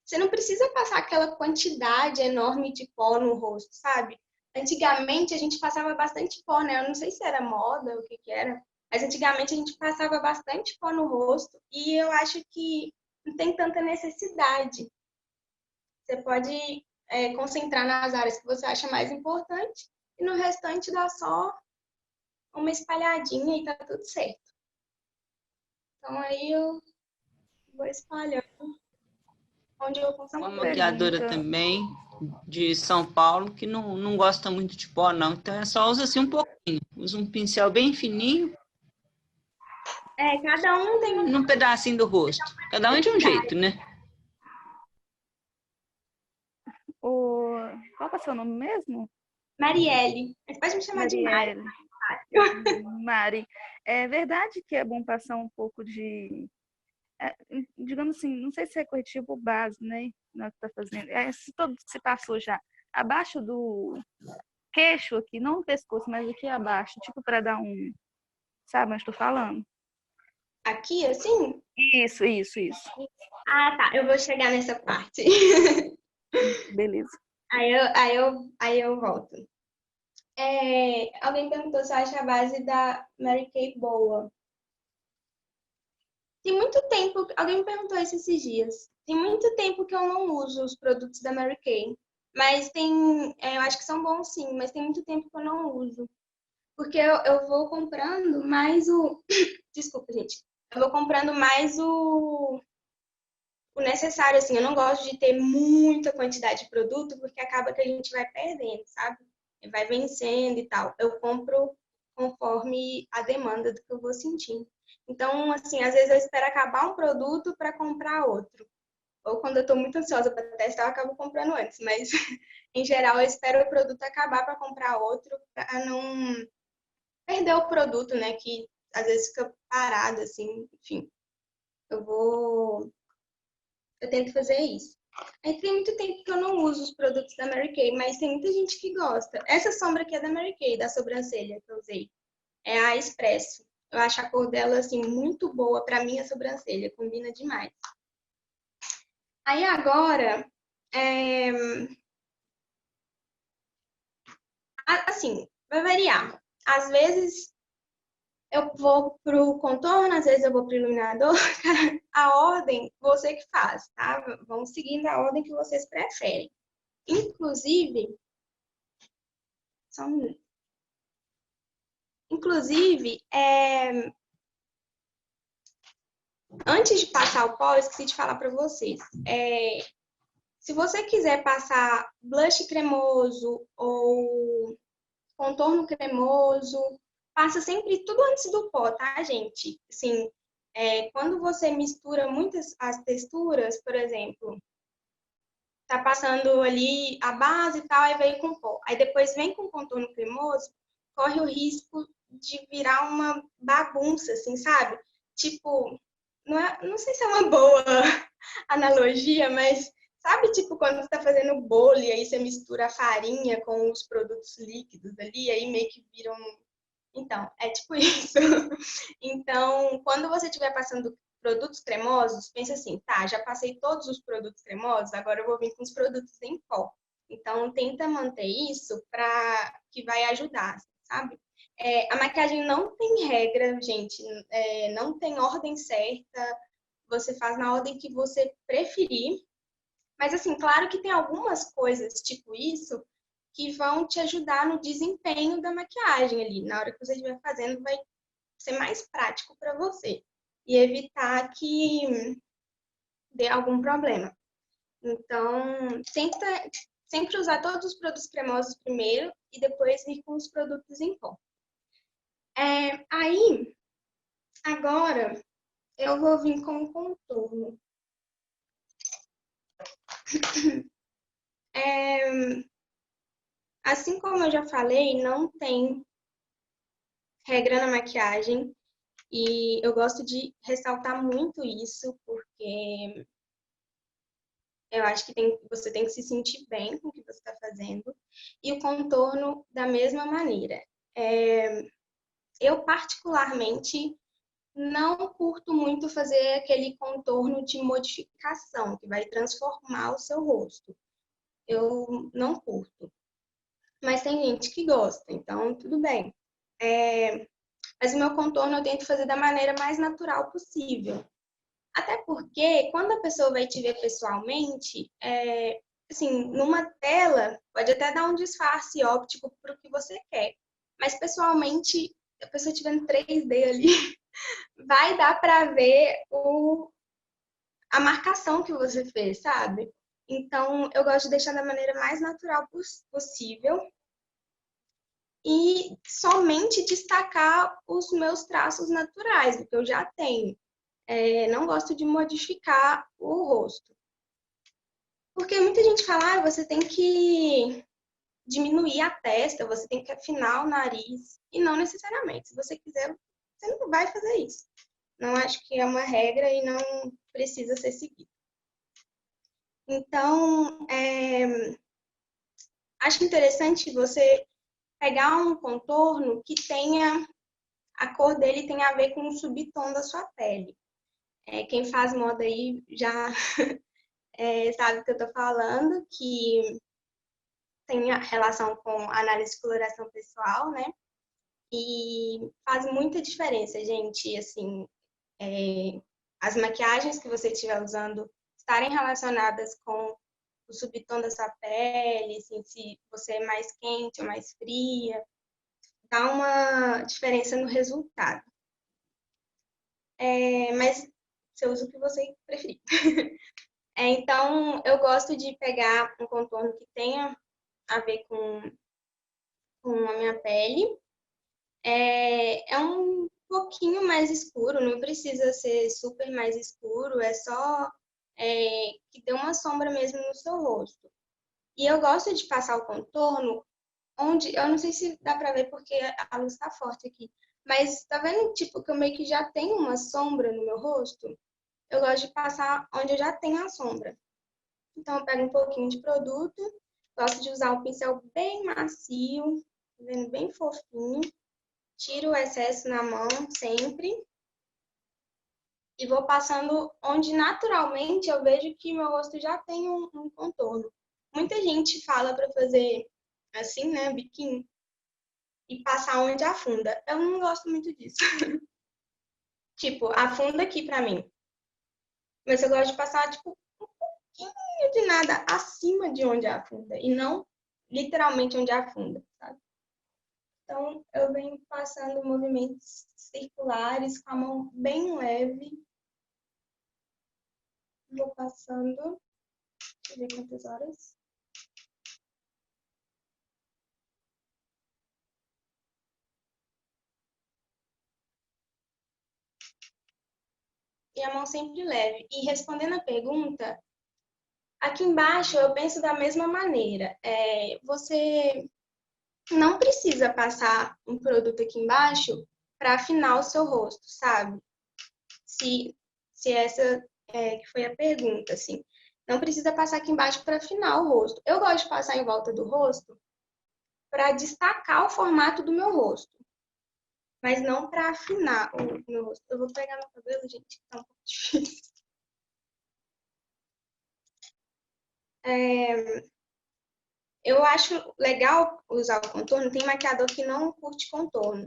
você não precisa passar aquela quantidade enorme de pó no rosto, sabe? Antigamente a gente passava bastante pó, né? Eu não sei se era moda ou o que era, mas antigamente a gente passava bastante pó no rosto e eu acho que não tem tanta necessidade. Você pode concentrar nas áreas que você acha mais importante e no restante dá só uma espalhadinha e tá tudo certo. Então aí eu vou espalhando onde eu Uma consigo. maquiadora também de São Paulo que não gosta muito de pó, não. Então, é só usa assim um pouquinho. Usa um pincel bem fininho, Cada um tem uma num pedacinho do rosto. Cada um é de um jeito, né? O... Qual que é o seu nome mesmo? Marielle. Mas pode me chamar de Mari. Marielle. Mari. É verdade que é bom passar um pouco de, digamos assim, não sei se é corretivo base, né? Na que tá fazendo. Se todo se passou já. Abaixo do queixo aqui, não no pescoço, mas aqui abaixo, tipo para dar um. Sabe onde estou falando? Aqui, assim? Isso. Ah, tá. Eu vou chegar nessa parte. Beleza. Aí eu volto. Alguém perguntou se eu acho a base da Mary Kay boa. Tem muito tempo, alguém me perguntou isso esses dias. Tem muito tempo que eu não uso os produtos da Mary Kay. Mas eu acho que são bons sim, mas tem muito tempo que eu não uso. Porque eu vou comprando mais Desculpa, gente. Eu vou comprando mais o necessário, assim. Eu não gosto de ter muita quantidade de produto, porque acaba que a gente vai perdendo, sabe? Vai vencendo e tal. Eu compro conforme a demanda do que eu vou sentindo. Então, assim, às vezes eu espero acabar um produto para comprar outro. Ou quando eu tô muito ansiosa para testar, eu acabo comprando antes. Mas, em geral, eu espero o produto acabar para comprar outro, para não perder o produto, né? Que às vezes fica parado, assim, enfim. Eu tento fazer isso. Aí tem muito tempo que eu não uso os produtos da Mary Kay, mas tem muita gente que gosta. Essa sombra aqui é da Mary Kay, da sobrancelha que eu usei. É a Expresso. Eu acho a cor dela, assim, muito boa pra minha sobrancelha. Combina demais. Aí agora, assim, vai variar. Às vezes eu vou pro contorno, às vezes eu vou pro iluminador. A ordem, você que faz, tá? Vão seguindo a ordem que vocês preferem. Inclusive, só um minuto. Inclusive, antes de passar o pó, eu esqueci de falar para vocês. Se você quiser passar blush cremoso ou contorno cremoso, passa sempre tudo antes do pó, tá, gente? Assim, quando você mistura muitas as texturas, por exemplo, tá passando ali a base e tal, aí veio com pó. Aí depois vem com contorno cremoso, corre o risco de virar uma bagunça, assim, sabe? Tipo, não sei se é uma boa analogia, mas sabe, tipo, quando você tá fazendo bolo e aí você mistura a farinha com os produtos líquidos ali, aí meio que viram. Então, é tipo isso. Então, quando você estiver passando produtos cremosos, pensa assim, tá, já passei todos os produtos cremosos, agora eu vou vir com os produtos em pó. Então, tenta manter isso para que vai ajudar, sabe? A maquiagem não tem regra, gente, não tem ordem certa, você faz na ordem que você preferir. Mas, assim, claro que tem algumas coisas, tipo isso, que vão te ajudar no desempenho da maquiagem ali. Na hora que você estiver fazendo, vai ser mais prático para você e evitar que dê algum problema. Então, tenta sempre usar todos os produtos cremosos primeiro e depois vir com os produtos em pó. Aí, agora, eu vou vir com o contorno. Assim como eu já falei, não tem regra na maquiagem e eu gosto de ressaltar muito isso porque eu acho que você tem que se sentir bem com o que você está fazendo e o contorno da mesma maneira. Eu particularmente não curto muito fazer aquele contorno de modificação que vai transformar o seu rosto. Eu não curto. Mas tem gente que gosta, então tudo bem. Mas o meu contorno eu tento fazer da maneira mais natural possível. Até porque, quando a pessoa vai te ver pessoalmente, assim, numa tela, pode até dar um disfarce óptico para o que você quer. Mas, pessoalmente, a pessoa te vendo 3D ali, vai dar para ver a marcação que você fez, sabe? Então, eu gosto de deixar da maneira mais natural possível e somente destacar os meus traços naturais, o que eu já tenho. Não gosto de modificar o rosto. Porque muita gente fala, você tem que diminuir a testa, você tem que afinar o nariz. E não necessariamente. Se você quiser, você não vai fazer isso. Não acho que é uma regra e não precisa ser seguido. Então, acho interessante você pegar um contorno que tenha, a cor dele tenha a ver com o subtom da sua pele. Quem faz moda aí já sabe o que eu tô falando, que tem relação com análise de coloração pessoal, né? E faz muita diferença, gente, assim, as maquiagens que você estiver usando estarem relacionadas com o subtom da sua pele, assim, se você é mais quente ou mais fria, dá uma diferença no resultado. Mas você usa o que você preferir. Então, eu gosto de pegar um contorno que tenha a ver com a minha pele. É um pouquinho mais escuro, não precisa ser super mais escuro, é só que dê uma sombra mesmo no seu rosto. E eu gosto de passar o contorno onde, eu não sei se dá pra ver porque a luz tá forte aqui, mas tá vendo, tipo, que eu meio que já tenho uma sombra no meu rosto? Eu gosto de passar onde eu já tenho a sombra. Então, eu pego um pouquinho de produto, gosto de usar um pincel bem macio, tá vendo? Bem fofinho. Tiro o excesso na mão sempre. E vou passando onde naturalmente eu vejo que meu rosto já tem um contorno. Muita gente fala para fazer assim, né, biquinho, e passar onde afunda. Eu não gosto muito disso. Tipo, afunda aqui pra mim. Mas eu gosto de passar, tipo, um pouquinho de nada acima de onde afunda. E não literalmente onde afunda, sabe? Então, eu venho passando movimentos circulares com a mão bem leve. Vou passando. Deixa eu ver quantas horas. E a mão sempre leve. E respondendo a pergunta, aqui embaixo eu penso da mesma maneira. Você não precisa passar um produto aqui embaixo para afinar o seu rosto, sabe? Se essa que foi a pergunta, assim. Não precisa passar aqui embaixo para afinar o rosto. Eu gosto de passar em volta do rosto para destacar o formato do meu rosto, mas não para afinar o meu rosto. Eu vou pegar meu cabelo, gente, que tá um pouco difícil. Eu acho legal usar o contorno. Tem maquiador que não curte contorno.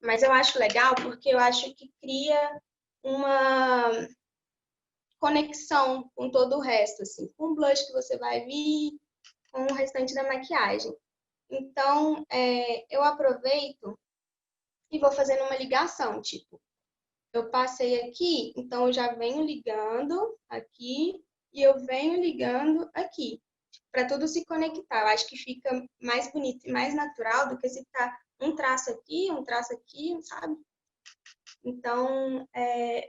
Mas eu acho legal porque eu acho que cria uma conexão com todo o resto, assim. Com o blush que você vai vir, com o restante da maquiagem. Então, eu aproveito e vou fazendo uma ligação, tipo, eu passei aqui, então eu já venho ligando aqui e eu venho ligando aqui, para tudo se conectar. Eu acho que fica mais bonito e mais natural do que se ficar um traço aqui, sabe? Então,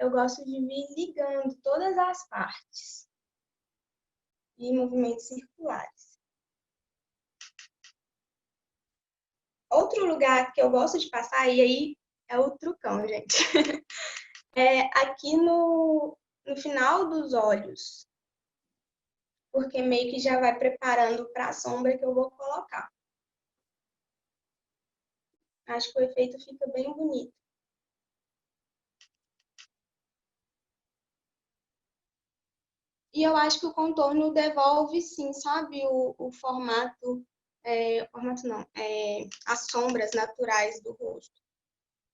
eu gosto de vir ligando todas as partes e movimentos circulares. Outro lugar que eu gosto de passar, e aí é o trucão, gente, é aqui no final dos olhos, porque meio que já vai preparando para a sombra que eu vou colocar. Acho que o efeito fica bem bonito. E eu acho que o contorno devolve, sim, sabe, o formato, formato não, as sombras naturais do rosto.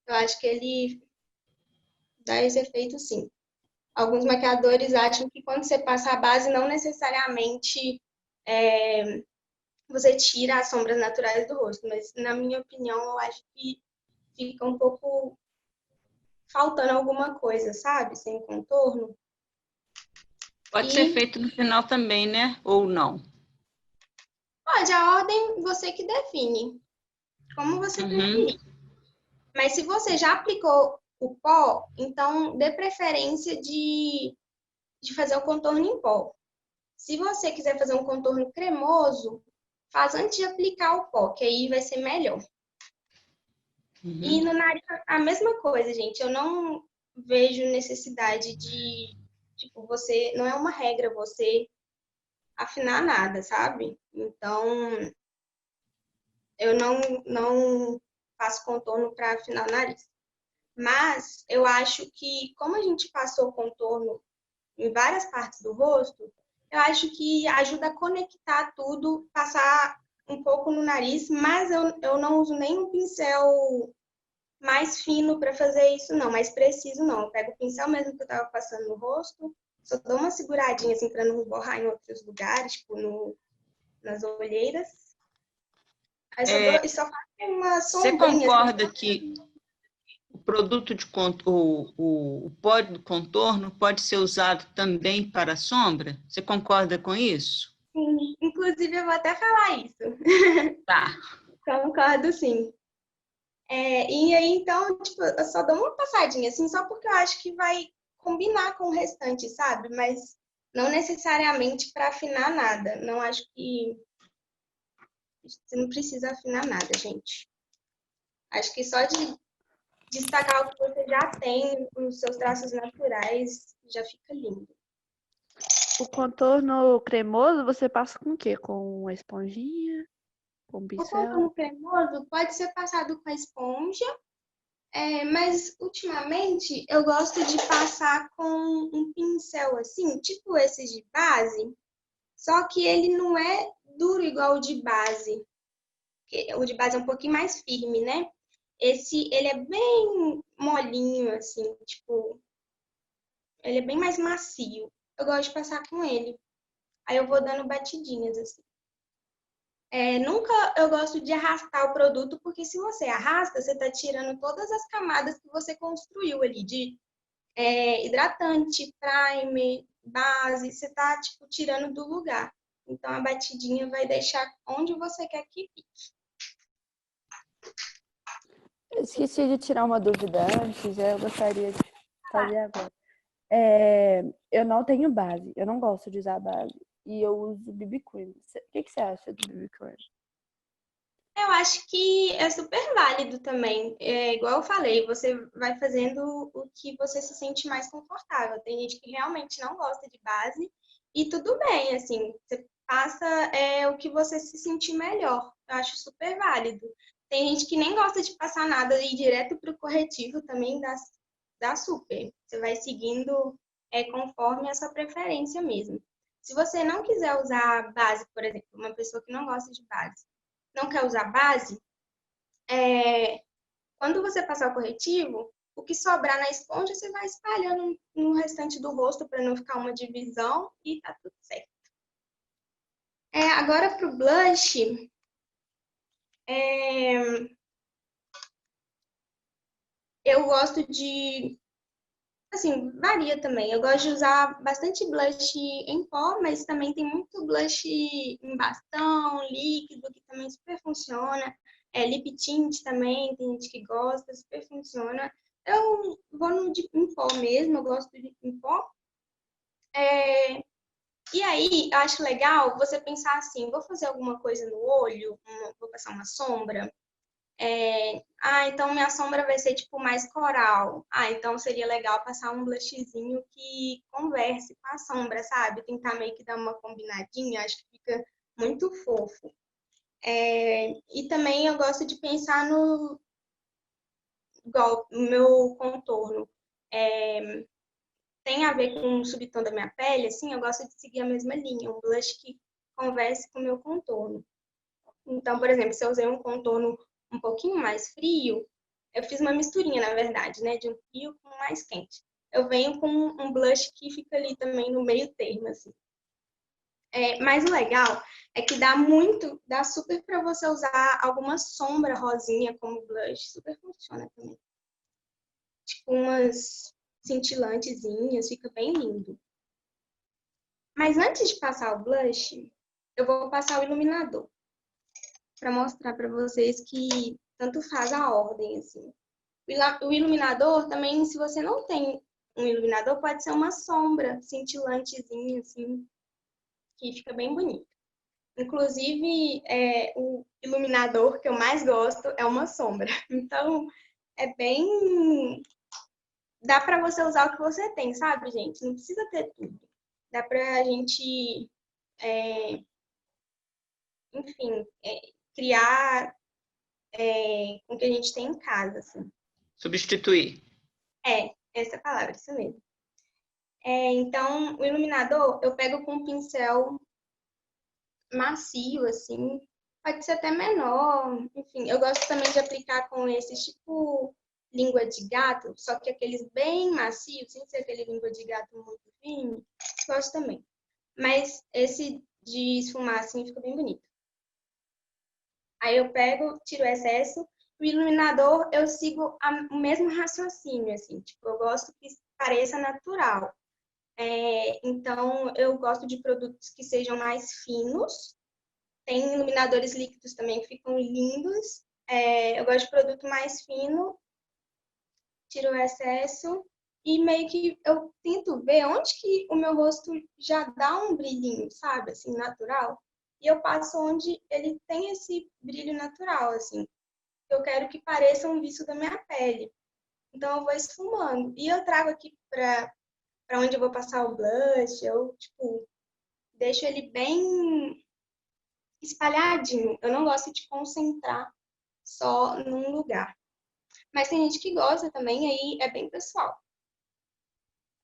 Eu acho que ele dá esse efeito, sim. Alguns maquiadores acham que quando você passa a base, não necessariamente você tira as sombras naturais do rosto, mas na minha opinião, eu acho que fica um pouco faltando alguma coisa, sabe? Sem contorno. Pode ser feito no final também, né? Ou não? Pode, a ordem você que define. Como você preferir. Mas se você já aplicou o pó, então dê preferência de fazer o contorno em pó. Se você quiser fazer um contorno cremoso, faz antes de aplicar o pó, que aí vai ser melhor. E no nariz, a mesma coisa, gente. Eu não vejo necessidade de, tipo, você... Não é uma regra você afinar nada, sabe? Então, eu não faço contorno para afinar o nariz. Mas eu acho que, como a gente passou contorno em várias partes do rosto, eu acho que ajuda a conectar tudo, passar um pouco no nariz, mas eu não uso nem um pincel mais fino para fazer isso, não, mais preciso, não. Eu pego o pincel mesmo que eu estava passando no rosto, só dou uma seguradinha assim para não borrar em outros lugares, tipo nas olheiras. Aí só faço uma sombrinha. Você concorda que o produto de o pó de contorno pode ser usado também para sombra? Você concorda com isso? Sim, inclusive eu vou até falar isso. Tá. Concordo, sim. E aí, então, tipo, eu só dou uma passadinha, assim, só porque eu acho que vai combinar com o restante, sabe? Mas não necessariamente para afinar nada. Não acho que você não precisa afinar nada, gente. Acho que só de destacar o que você já tem, os seus traços naturais, já fica lindo. O contorno cremoso você passa com o quê? Com a esponjinha? Com O pincel? contorno cremoso pode ser passado com a esponja, mas ultimamente eu gosto de passar com um pincel assim, tipo esses de base, só que ele não é duro igual o de base. O de base é um pouquinho mais firme, né? Ele é bem molinho, assim, tipo, ele é bem mais macio. Eu gosto de passar com ele. Aí eu vou dando batidinhas, assim. Nunca eu gosto de arrastar o produto, porque se você arrasta, você tá tirando todas as camadas que você construiu ali, de hidratante, primer, base, você tá, tipo, tirando do lugar. Então, a batidinha vai deixar onde você quer que fique. Eu esqueci de tirar uma dúvida antes, eu gostaria de fazer agora. Eu não tenho base, eu não gosto de usar base. E eu uso BB Cream. O que você acha do BB Cream? Eu acho que é super válido também. Igual eu falei, você vai fazendo o que você se sente mais confortável. Tem gente que realmente não gosta de base e tudo bem, assim, você passa o que você se sentir melhor. Eu acho super válido. Tem gente que nem gosta de passar nada e ir direto para o corretivo também dá super. Você vai seguindo conforme a sua preferência mesmo. Se você não quiser usar base, por exemplo, uma pessoa que não gosta de base, não quer usar base, quando você passar o corretivo, o que sobrar na esponja você vai espalhando no restante do rosto para não ficar uma divisão e tá tudo certo. Agora pro blush, eu gosto de, assim, varia também. Eu gosto de usar bastante blush em pó, mas também tem muito blush em bastão, líquido, que também super funciona. Lip tint também, tem gente que gosta, super funciona. Eu vou no em pó mesmo, eu gosto de em pó. E aí, eu acho legal você pensar assim, vou fazer alguma coisa no olho, vou passar uma sombra. Então minha sombra vai ser tipo mais coral. Então seria legal passar um blushzinho que converse com a sombra, sabe? Tentar meio que dar uma combinadinha, acho que fica muito fofo. E também eu gosto de pensar igual, no meu contorno. Tem a ver com o subtom da minha pele, assim, eu gosto de seguir a mesma linha, um blush que converse com o meu contorno. Então, por exemplo, se eu usei um contorno um pouquinho mais frio, eu fiz uma misturinha, na verdade, né, de um frio com mais quente. Eu venho com um blush que fica ali também no meio termo, assim. Mas o legal é que dá super para você usar alguma sombra rosinha como blush, super funciona também. Tipo umas cintilantezinhas, fica bem lindo. Mas antes de passar o blush, eu vou passar o iluminador para mostrar para vocês que tanto faz a ordem, assim. O iluminador também, se você não tem um iluminador, pode ser uma sombra cintilantezinha, assim, que fica bem bonito. Inclusive, o iluminador que eu mais gosto é uma sombra. Então, é bem... Dá para você usar o que você tem, sabe, gente? Não precisa ter tudo. Dá pra gente, enfim, criar com o que a gente tem em casa, assim. Substituir. Essa é a palavra, isso mesmo. Então, o iluminador eu pego com um pincel macio, assim, pode ser até menor, enfim. Eu gosto também de aplicar com esses tipo língua de gato, só que aqueles bem macios, sem ser aquele língua de gato muito firme, gosto também. Mas esse de esfumar assim fica bem bonito. Aí eu pego, tiro o excesso. O iluminador eu sigo o mesmo raciocínio, assim, tipo, eu gosto que pareça natural. Então, eu gosto de produtos que sejam mais finos. Tem iluminadores líquidos também que ficam lindos. Eu gosto de produto mais fino. Tiro o excesso E meio que eu tento ver onde que o meu rosto já dá um brilhinho, sabe? Assim, natural. E eu passo onde ele tem esse brilho natural, assim. Eu quero que pareça um viço da minha pele. Então eu vou esfumando. E eu trago aqui para onde eu vou passar o blush, eu, tipo, deixo ele bem espalhadinho. Eu não gosto de concentrar só num lugar. Mas tem gente que gosta também, aí é bem pessoal.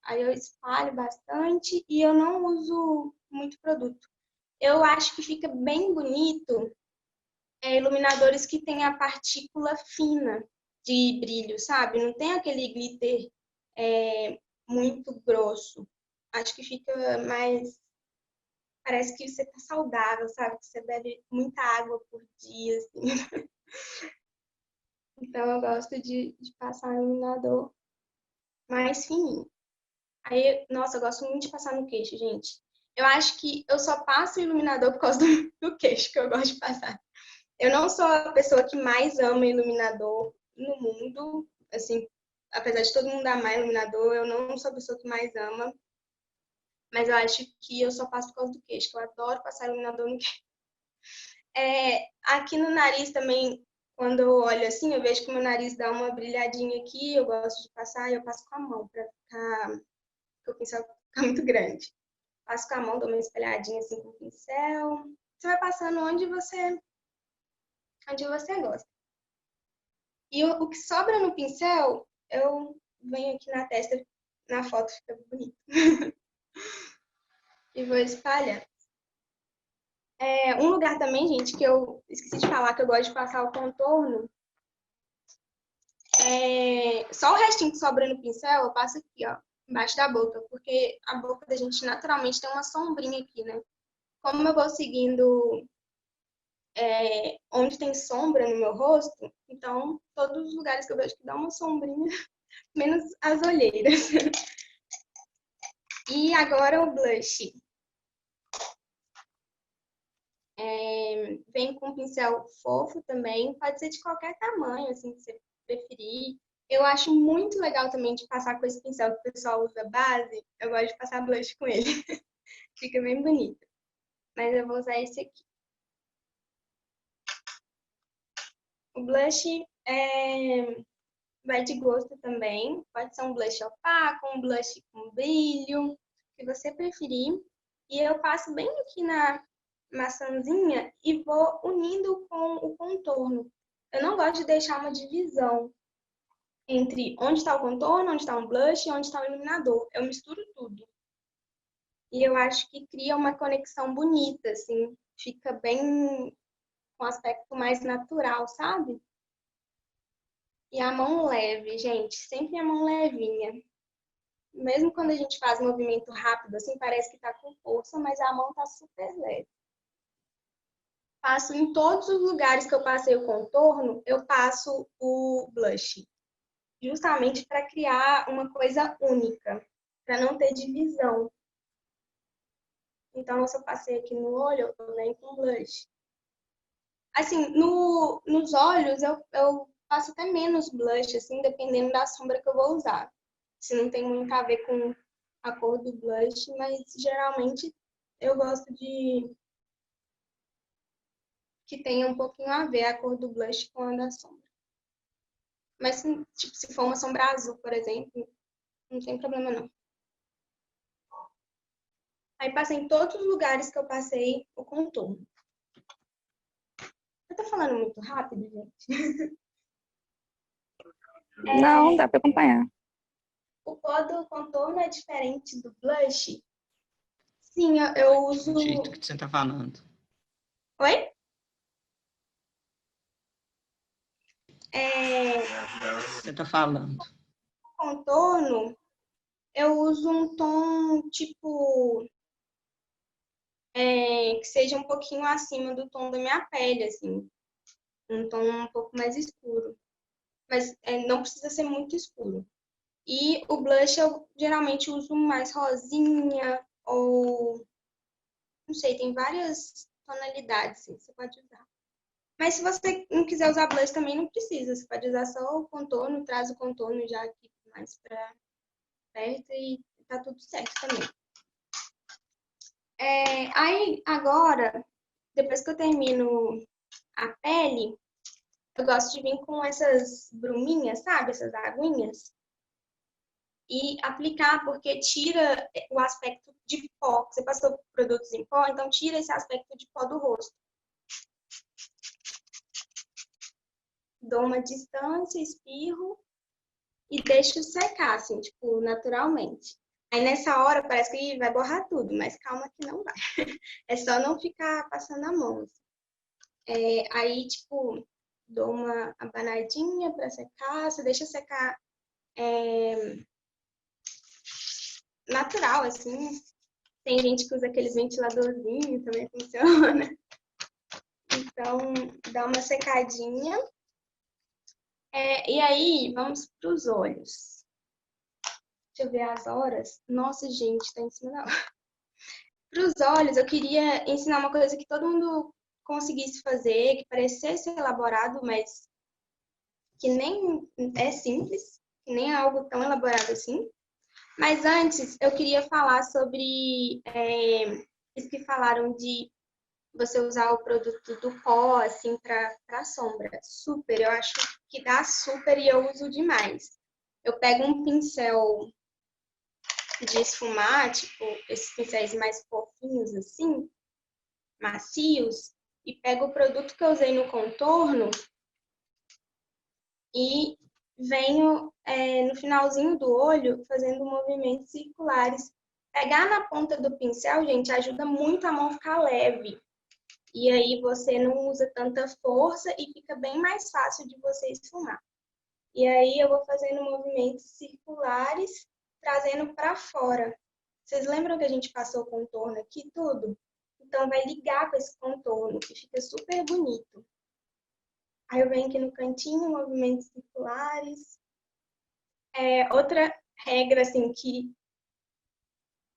Aí eu espalho bastante e eu não uso muito produto. Eu acho que fica bem bonito iluminadores que tem a partícula fina de brilho, sabe? Não tem aquele glitter muito grosso. Acho que fica mais. Parece que você tá saudável, sabe? Que você bebe muita água por dia, assim. Então eu gosto de passar um iluminador mais fininho. Aí, nossa, eu gosto muito de passar no queixo, gente. Eu acho que eu só passo iluminador por causa do queixo que eu gosto de passar. Eu não sou a pessoa que mais ama iluminador no mundo. Assim, apesar de todo mundo amar iluminador, eu não sou a pessoa que mais ama. Mas eu acho que eu só passo por causa do queixo, que eu adoro passar iluminador no queixo. Aqui no nariz também, quando eu olho assim, eu vejo que o meu nariz dá uma brilhadinha aqui, eu gosto de passar e eu passo com a mão, pra ficar, porque o pincel fica muito grande. Passo com a mão, dou uma espalhadinha assim com o pincel. Você vai passando onde você gosta. E o que sobra no pincel, eu venho aqui na testa, na foto fica bonito. E vou espalhando. Um lugar também, gente, que eu esqueci de falar que eu gosto de passar o contorno. Só o restinho que sobra no pincel, eu passo aqui, ó, embaixo da boca, porque a boca da gente naturalmente tem uma sombrinha aqui, né? Como eu vou seguindo onde tem sombra no meu rosto, então todos os lugares que eu vejo que dá uma sombrinha, menos as olheiras. E agora o blush. Vem com um pincel fofo também, pode ser de qualquer tamanho, assim, que você preferir. Eu acho muito legal também de passar com esse pincel que o pessoal usa base, eu gosto de passar blush com ele. Fica bem bonito. Mas eu vou usar esse aqui. O blush vai de gosto também. Pode ser um blush opaco, um blush com brilho, o que você preferir. E eu passo bem aqui na maçãzinha e vou unindo com o contorno. Eu não gosto de deixar uma divisão entre onde está o contorno, onde está um blush e onde está o iluminador. Eu misturo tudo. E eu acho que cria uma conexão bonita, assim. Fica bem com um aspecto mais natural, sabe? E a mão leve, gente. Sempre a mão levinha. Mesmo quando a gente faz movimento rápido, assim, parece que tá com força, mas a mão tá super leve. Passo em todos os lugares que eu passei o contorno, eu passo o blush. Justamente para criar uma coisa única, para não ter divisão. Então, se eu passei aqui no olho, eu também com blush. Assim, nos olhos, eu passo até menos blush, assim, dependendo da sombra que eu vou usar. Se não tem muito a ver com a cor do blush, mas geralmente eu gosto de que tenha um pouquinho a ver a cor do blush com a da sombra. Mas, tipo, se for uma sombra azul, por exemplo, não tem problema não. Aí passei em todos os lugares que eu passei o contorno. Eu tô falando muito rápido, gente? Não, dá para acompanhar. O pó do contorno é diferente do blush? Sim, eu uso... Do jeito que você tá falando. Oi? Você tá falando. Contorno, eu uso um tom, tipo... que seja um pouquinho acima do tom da minha pele, assim. Um tom um pouco mais escuro. Mas não precisa ser muito escuro. E o blush eu geralmente uso mais rosinha ou... Não sei, tem várias tonalidades que você pode usar. Mas se você não quiser usar blush também não precisa. Você pode usar só o contorno, traz o contorno já aqui mais pra perto e tá tudo certo também. Aí, agora, depois que eu termino a pele, eu gosto de vir com essas bruminhas, sabe? Essas aguinhas. E aplicar, porque tira o aspecto de pó. Você passou produtos em pó, então tira esse aspecto de pó do rosto. Dou uma distância, espirro e deixo secar, assim, tipo, naturalmente. Aí nessa hora parece que vai borrar tudo, mas calma que não vai. É só não ficar passando a mão. Assim. Aí, tipo, dou uma abanadinha para secar, você deixa secar natural, assim. Tem gente que usa aqueles ventiladorzinhos, também funciona. Então, dá uma secadinha. E aí, vamos para os olhos. Deixa eu ver as horas. Nossa, gente, tá em cima da hora. Para os olhos, eu queria ensinar uma coisa que todo mundo conseguisse fazer, que parecesse elaborado, mas que nem é simples, que nem é algo tão elaborado assim. Mas antes, eu queria falar sobre isso que falaram de você usar o produto do pó, assim, para sombra. Super, eu acho que dá super e eu uso demais. Eu pego um pincel de esfumar, tipo, esses pincéis mais fofinhos, assim, macios, e pego o produto que eu usei no contorno e venho no finalzinho do olho fazendo movimentos circulares. Pegar na ponta do pincel, gente, ajuda muito a mão ficar leve. E aí você não usa tanta força e fica bem mais fácil de você esfumar. E aí eu vou fazendo movimentos circulares, trazendo para fora. Vocês lembram que a gente passou o contorno aqui tudo? Então vai ligar com esse contorno, que fica super bonito. Aí eu venho aqui no cantinho, movimentos circulares. Outra regra, assim, que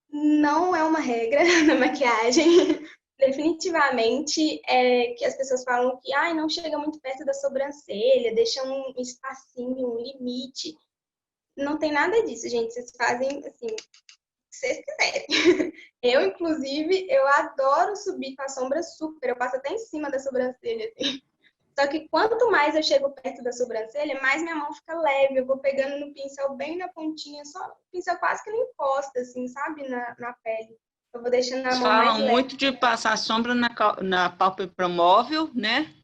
não é uma regra na maquiagem, definitivamente, é que as pessoas falam que não chega muito perto da sobrancelha, deixa um espacinho, um limite. Não tem nada disso, gente. Vocês fazem, assim, o que vocês quiserem. Eu, inclusive, eu adoro subir com a sombra super. Eu passo até em cima da sobrancelha, assim. Só que quanto mais eu chego perto da sobrancelha, mais minha mão fica leve. Eu vou pegando no pincel bem na pontinha, só o pincel quase que não encosta, assim, sabe? Na pele. Eu vou deixando a Eles mão mais falam leve. muito de passar sombra na pálpebra móvel, né?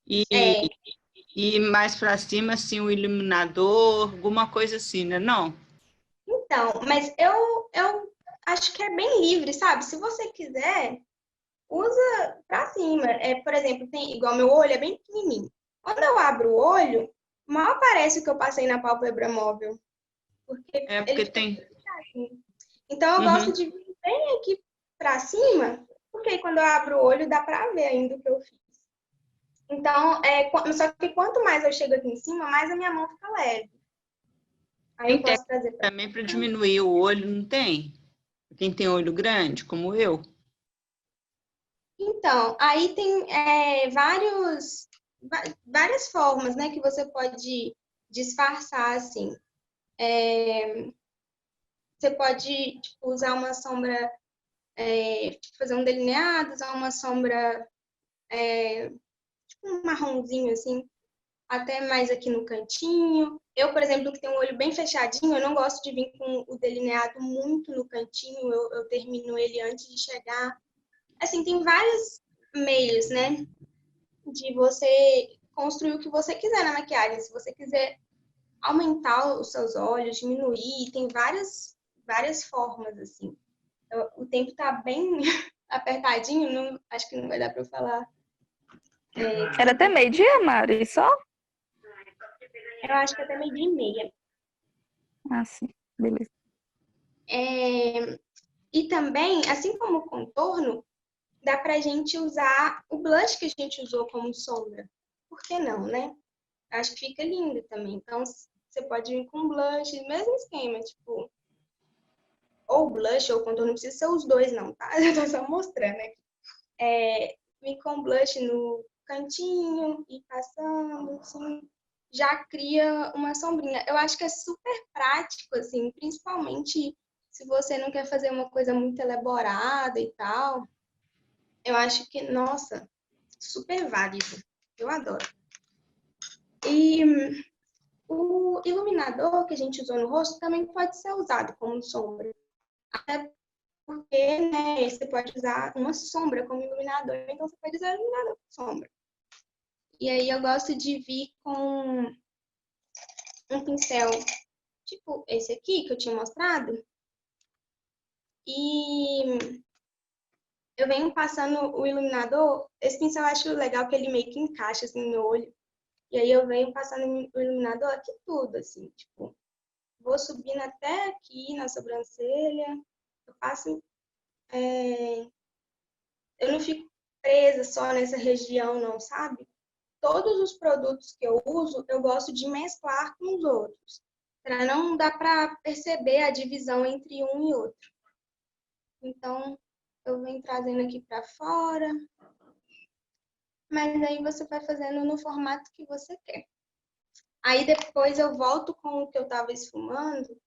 E mais para cima, assim, o iluminador, alguma coisa assim, né? Não? Então, mas eu acho que é bem livre, sabe? Se você quiser, usa pra cima. Por exemplo, tem igual meu olho é bem pequenininho. Quando eu abro o olho, mal aparece o que eu passei na pálpebra móvel. Porque Porque tem... fechadinho. Então eu gosto de vir bem aqui pra cima, porque aí quando eu abro o olho dá pra ver ainda o que eu fiz. Então, só que quanto mais eu chego aqui em cima, mais a minha mão fica leve. Aí eu posso trazer pra também para diminuir o olho, não tem? Quem tem olho grande, como eu. Então, aí tem várias formas, né, que você pode disfarçar, assim. Você pode, tipo, usar uma sombra, fazer um delineado, usar uma sombra, tipo um marronzinho, assim, até mais aqui no cantinho. Eu, por exemplo, que tenho um olho bem fechadinho, eu não gosto de vir com o delineado muito no cantinho, eu termino ele antes de chegar. Assim, tem vários meios, né, de você construir o que você quiser na maquiagem. Se você quiser aumentar os seus olhos, diminuir, tem várias formas, assim. O tempo tá bem apertadinho, acho que não vai dar para eu falar. Era até meio-dia, Mari, só? Eu acho que até 12:30. Ah, sim, beleza. E também, assim como o contorno, dá pra gente usar o blush que a gente usou como sombra. Por que não, né? Acho que fica lindo também. Então, você pode vir com blush, mesmo esquema, tipo, ou blush ou contorno, não precisa ser os dois, não, tá? Eu tô só mostrando aqui. Vir com blush no cantinho e passando, assim. já cria uma sombrinha. Eu acho que é super prático, assim, principalmente se você não quer fazer uma coisa muito elaborada e tal. Eu acho que, nossa, super válido. Eu adoro. E o iluminador que a gente usou no rosto também pode ser usado como sombra. Até porque, né, você pode usar uma sombra como iluminador. Então, você pode usar iluminador como sombra. E aí, eu gosto de vir com um pincel tipo esse aqui que eu tinha mostrado. E eu venho passando o iluminador. Esse pincel eu acho legal que ele meio que encaixa assim no meu olho. E aí eu venho passando o iluminador aqui tudo, assim, tipo, vou subindo até aqui na sobrancelha. Eu passo. Eu não fico presa só nessa região, não, sabe? Todos os produtos que eu uso, eu gosto de mesclar com os outros. Para não dar para perceber a divisão entre um e outro. Então, eu venho trazendo aqui para fora. Mas aí você vai fazendo no formato que você quer. Aí depois eu volto com o que eu tava esfumando,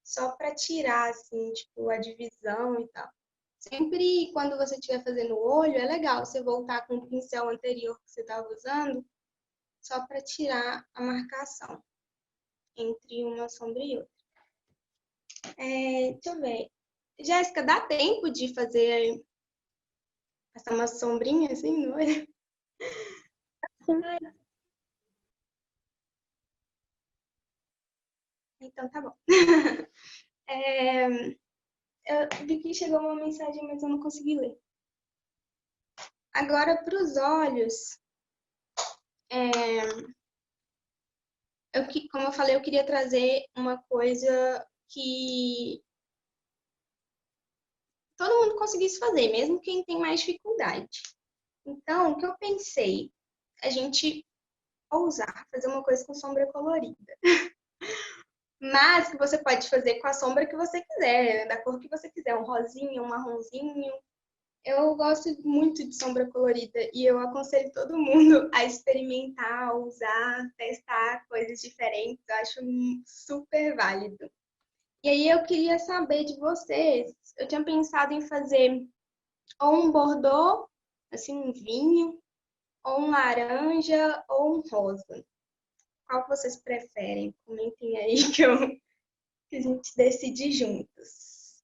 só para tirar, assim, tipo, a divisão e tal. Sempre quando você estiver fazendo o olho, é legal você voltar com o pincel anterior que você estava usando, só para tirar a marcação entre uma sombra e outra. Deixa eu ver. Jéssica, dá tempo de fazer uma sombrinha assim no olho? Então tá bom. Eu vi que chegou uma mensagem, mas eu não consegui ler. Agora, para os olhos, como eu falei, eu queria trazer uma coisa que todo mundo conseguisse fazer, mesmo quem tem mais dificuldade. Então, o que eu pensei? A gente ousar fazer uma coisa com sombra colorida. Mas que você pode fazer com a sombra que você quiser, da cor que você quiser, um rosinha, um marronzinho. Eu gosto muito de sombra colorida e eu aconselho todo mundo a experimentar, usar, testar coisas diferentes. Eu acho super válido. E aí eu queria saber de vocês. Eu tinha pensado em fazer ou um bordô, assim, um vinho, ou um laranja, ou um rosa. Qual que vocês preferem? Comentem aí que a gente decide juntos.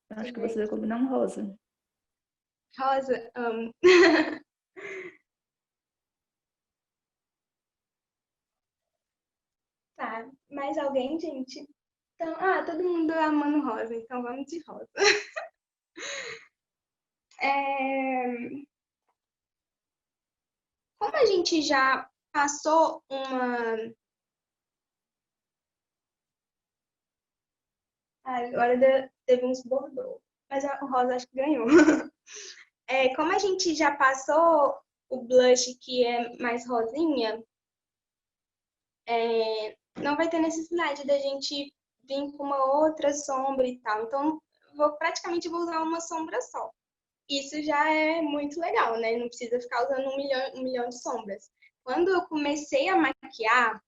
Eu acho que você vai combinar um rosa. Rosa, amo. Tá, mais alguém, gente? Então, todo mundo amando rosa, então vamos de rosa. Como a gente já passou uma... agora teve uns bordô, mas o rosa acho que ganhou. Como a gente já passou o blush que é mais rosinha, não vai ter necessidade da gente vir com uma outra sombra e tal. Então, praticamente vou usar uma sombra só. Isso já é muito legal, né? Não precisa ficar usando um milhão de sombras. Quando eu comecei a maquiar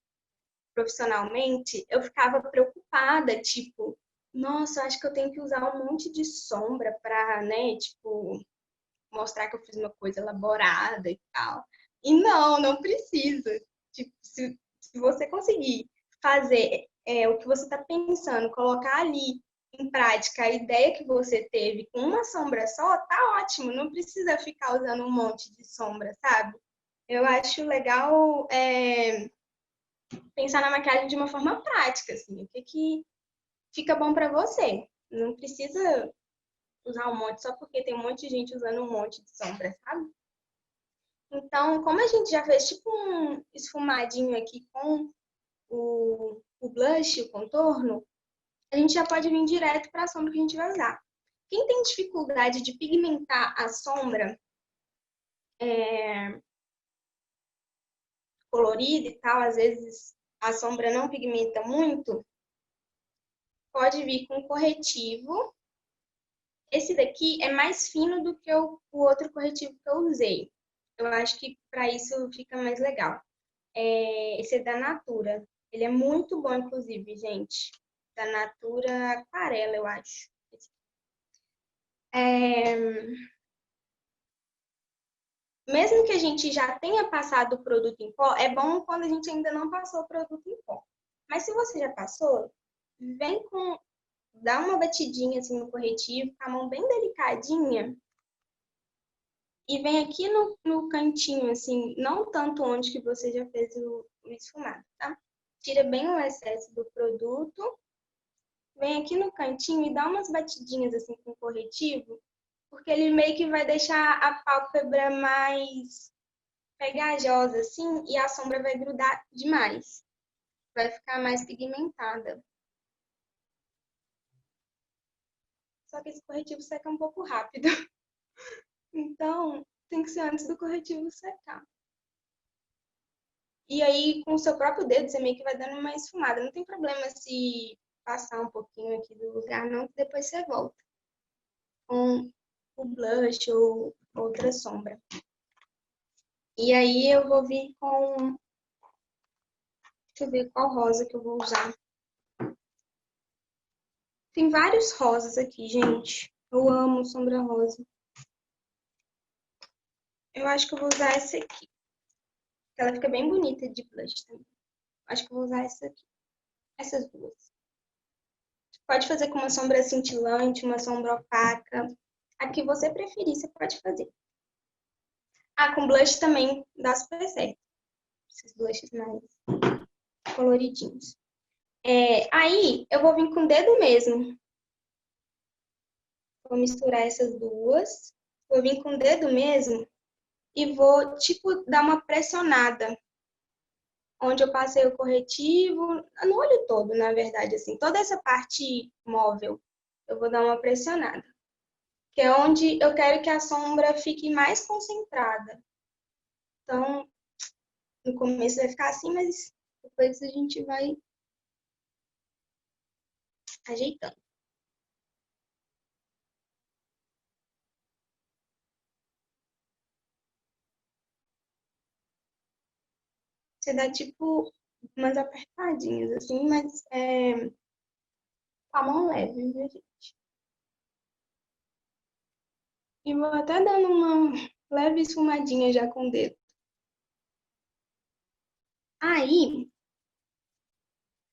profissionalmente, eu ficava preocupada, tipo, nossa, acho que eu tenho que usar um monte de sombra para, né, tipo, mostrar que eu fiz uma coisa elaborada e tal. E não precisa. Tipo, se você conseguir fazer o que você está pensando, colocar ali em prática a ideia que você teve com uma sombra só, tá ótimo. Não precisa ficar usando um monte de sombra, sabe? Eu acho legal pensar na maquiagem de uma forma prática, assim. O que fica bom para você. Não precisa usar um monte só porque tem um monte de gente usando um monte de sombra, sabe? Então, como a gente já fez tipo um esfumadinho aqui com o blush, o contorno, a gente já pode vir direto para a sombra que a gente vai usar. Quem tem dificuldade de pigmentar a sombra colorida e tal, às vezes a sombra não pigmenta muito, pode vir com corretivo. Esse daqui é mais fino do que o outro corretivo que eu usei. Eu acho que para isso fica mais legal. Esse é da Natura. Ele é muito bom, inclusive, gente. Da Natura Aquarela, eu acho. Mesmo que a gente já tenha passado o produto em pó, é bom quando a gente ainda não passou o produto em pó. Mas se você já passou, dá uma batidinha assim no corretivo, com a mão bem delicadinha, e vem aqui no cantinho, assim, não tanto onde que você já fez o esfumado, tá? Tira bem o excesso do produto, vem aqui no cantinho e dá umas batidinhas assim com o corretivo, porque ele meio que vai deixar a pálpebra mais pegajosa, assim, e a sombra vai grudar demais. Vai ficar mais pigmentada. Só que esse corretivo seca um pouco rápido. Então, tem que ser antes do corretivo secar. E aí, com o seu próprio dedo, você meio que vai dando uma esfumada. Não tem problema se passar um pouquinho aqui do lugar, não, que depois você volta com o blush ou outra sombra. E aí, eu vou vir com... Deixa eu ver qual rosa que eu vou usar. Tem vários rosas aqui, gente. Eu amo sombra rosa. Eu acho que eu vou usar essa aqui. Ela fica bem bonita de blush também. Acho que eu vou usar essa aqui. Essas duas. Você pode fazer com uma sombra cintilante, uma sombra opaca. A que você preferir, você pode fazer. Ah, com blush também dá super certo. Esses blushes mais coloridinhos. Aí, eu vou vir com o dedo mesmo. Vou misturar essas duas. Vou vir com o dedo mesmo e vou, tipo, dar uma pressionada. Onde eu passei o corretivo, no olho todo, na verdade, assim. Toda essa parte móvel, eu vou dar uma pressionada. Que é onde eu quero que a sombra fique mais concentrada. Então, no começo vai ficar assim, mas depois a gente vai ajeitando. Você dá, tipo, umas apertadinhas, assim, mas com a mão leve, viu, gente? E vou até dando uma leve esfumadinha já com o dedo. Aí,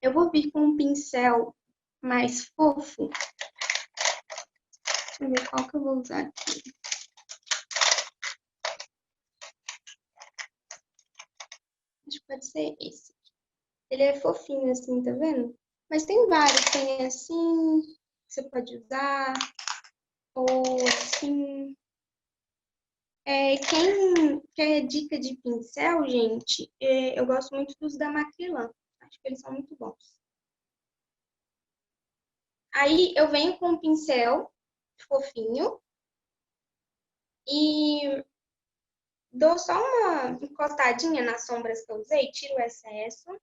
eu vou vir com um pincel mais fofo. Deixa eu ver qual que eu vou usar aqui. Acho que pode ser esse. Ele é fofinho assim, tá vendo? Mas tem vários. Tem assim, que você pode usar. Ou assim. Quem quer dica de pincel, gente, eu gosto muito dos da Macrilan. Acho que eles são muito bons. Aí eu venho com um pincel fofinho e dou só uma encostadinha nas sombras que eu usei, tiro o excesso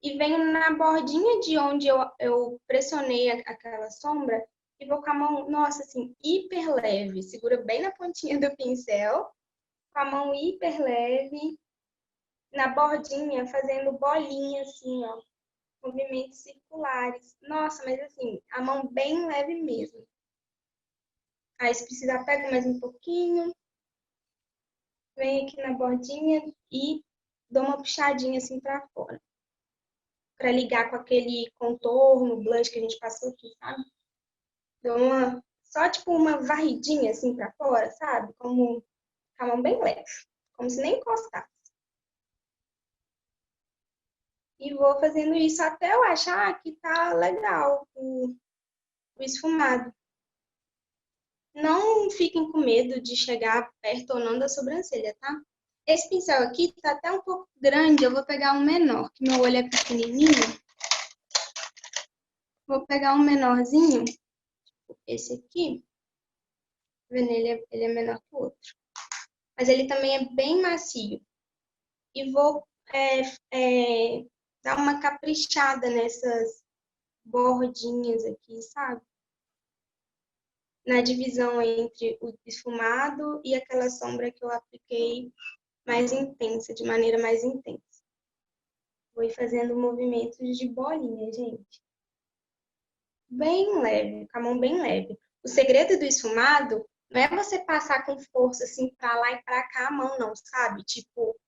e venho na bordinha de onde eu pressionei aquela sombra e vou com a mão, nossa, assim, hiper leve. Segura bem na pontinha do pincel, com a mão hiper leve, na bordinha, fazendo bolinha, assim, ó, movimentos circulares. Nossa, mas assim, a mão bem leve mesmo. Aí, se precisar, pega mais um pouquinho. Vem aqui na bordinha e dou uma puxadinha assim pra fora. Pra ligar com aquele contorno, blush que a gente passou aqui, sabe? Dou só tipo uma varridinha assim pra fora, sabe? Como com a mão bem leve. Como se nem encostasse. E vou fazendo isso até eu achar que tá legal o esfumado. Não fiquem com medo de chegar perto ou não da sobrancelha, tá? Esse pincel aqui tá até um pouco grande, eu vou pegar um menor, que meu olho é pequenininho. Vou pegar um menorzinho, esse aqui. Tá vendo? Ele é menor que o outro. Mas ele também é bem macio. E vou dar uma caprichada nessas bordinhas aqui, sabe? Na divisão entre o esfumado e aquela sombra que eu apliquei mais intensa, de maneira mais intensa. Vou ir fazendo movimentos de bolinha, gente. Bem leve, com a mão bem leve. O segredo do esfumado não é você passar com força assim pra lá e pra cá a mão, não, sabe? Tipo,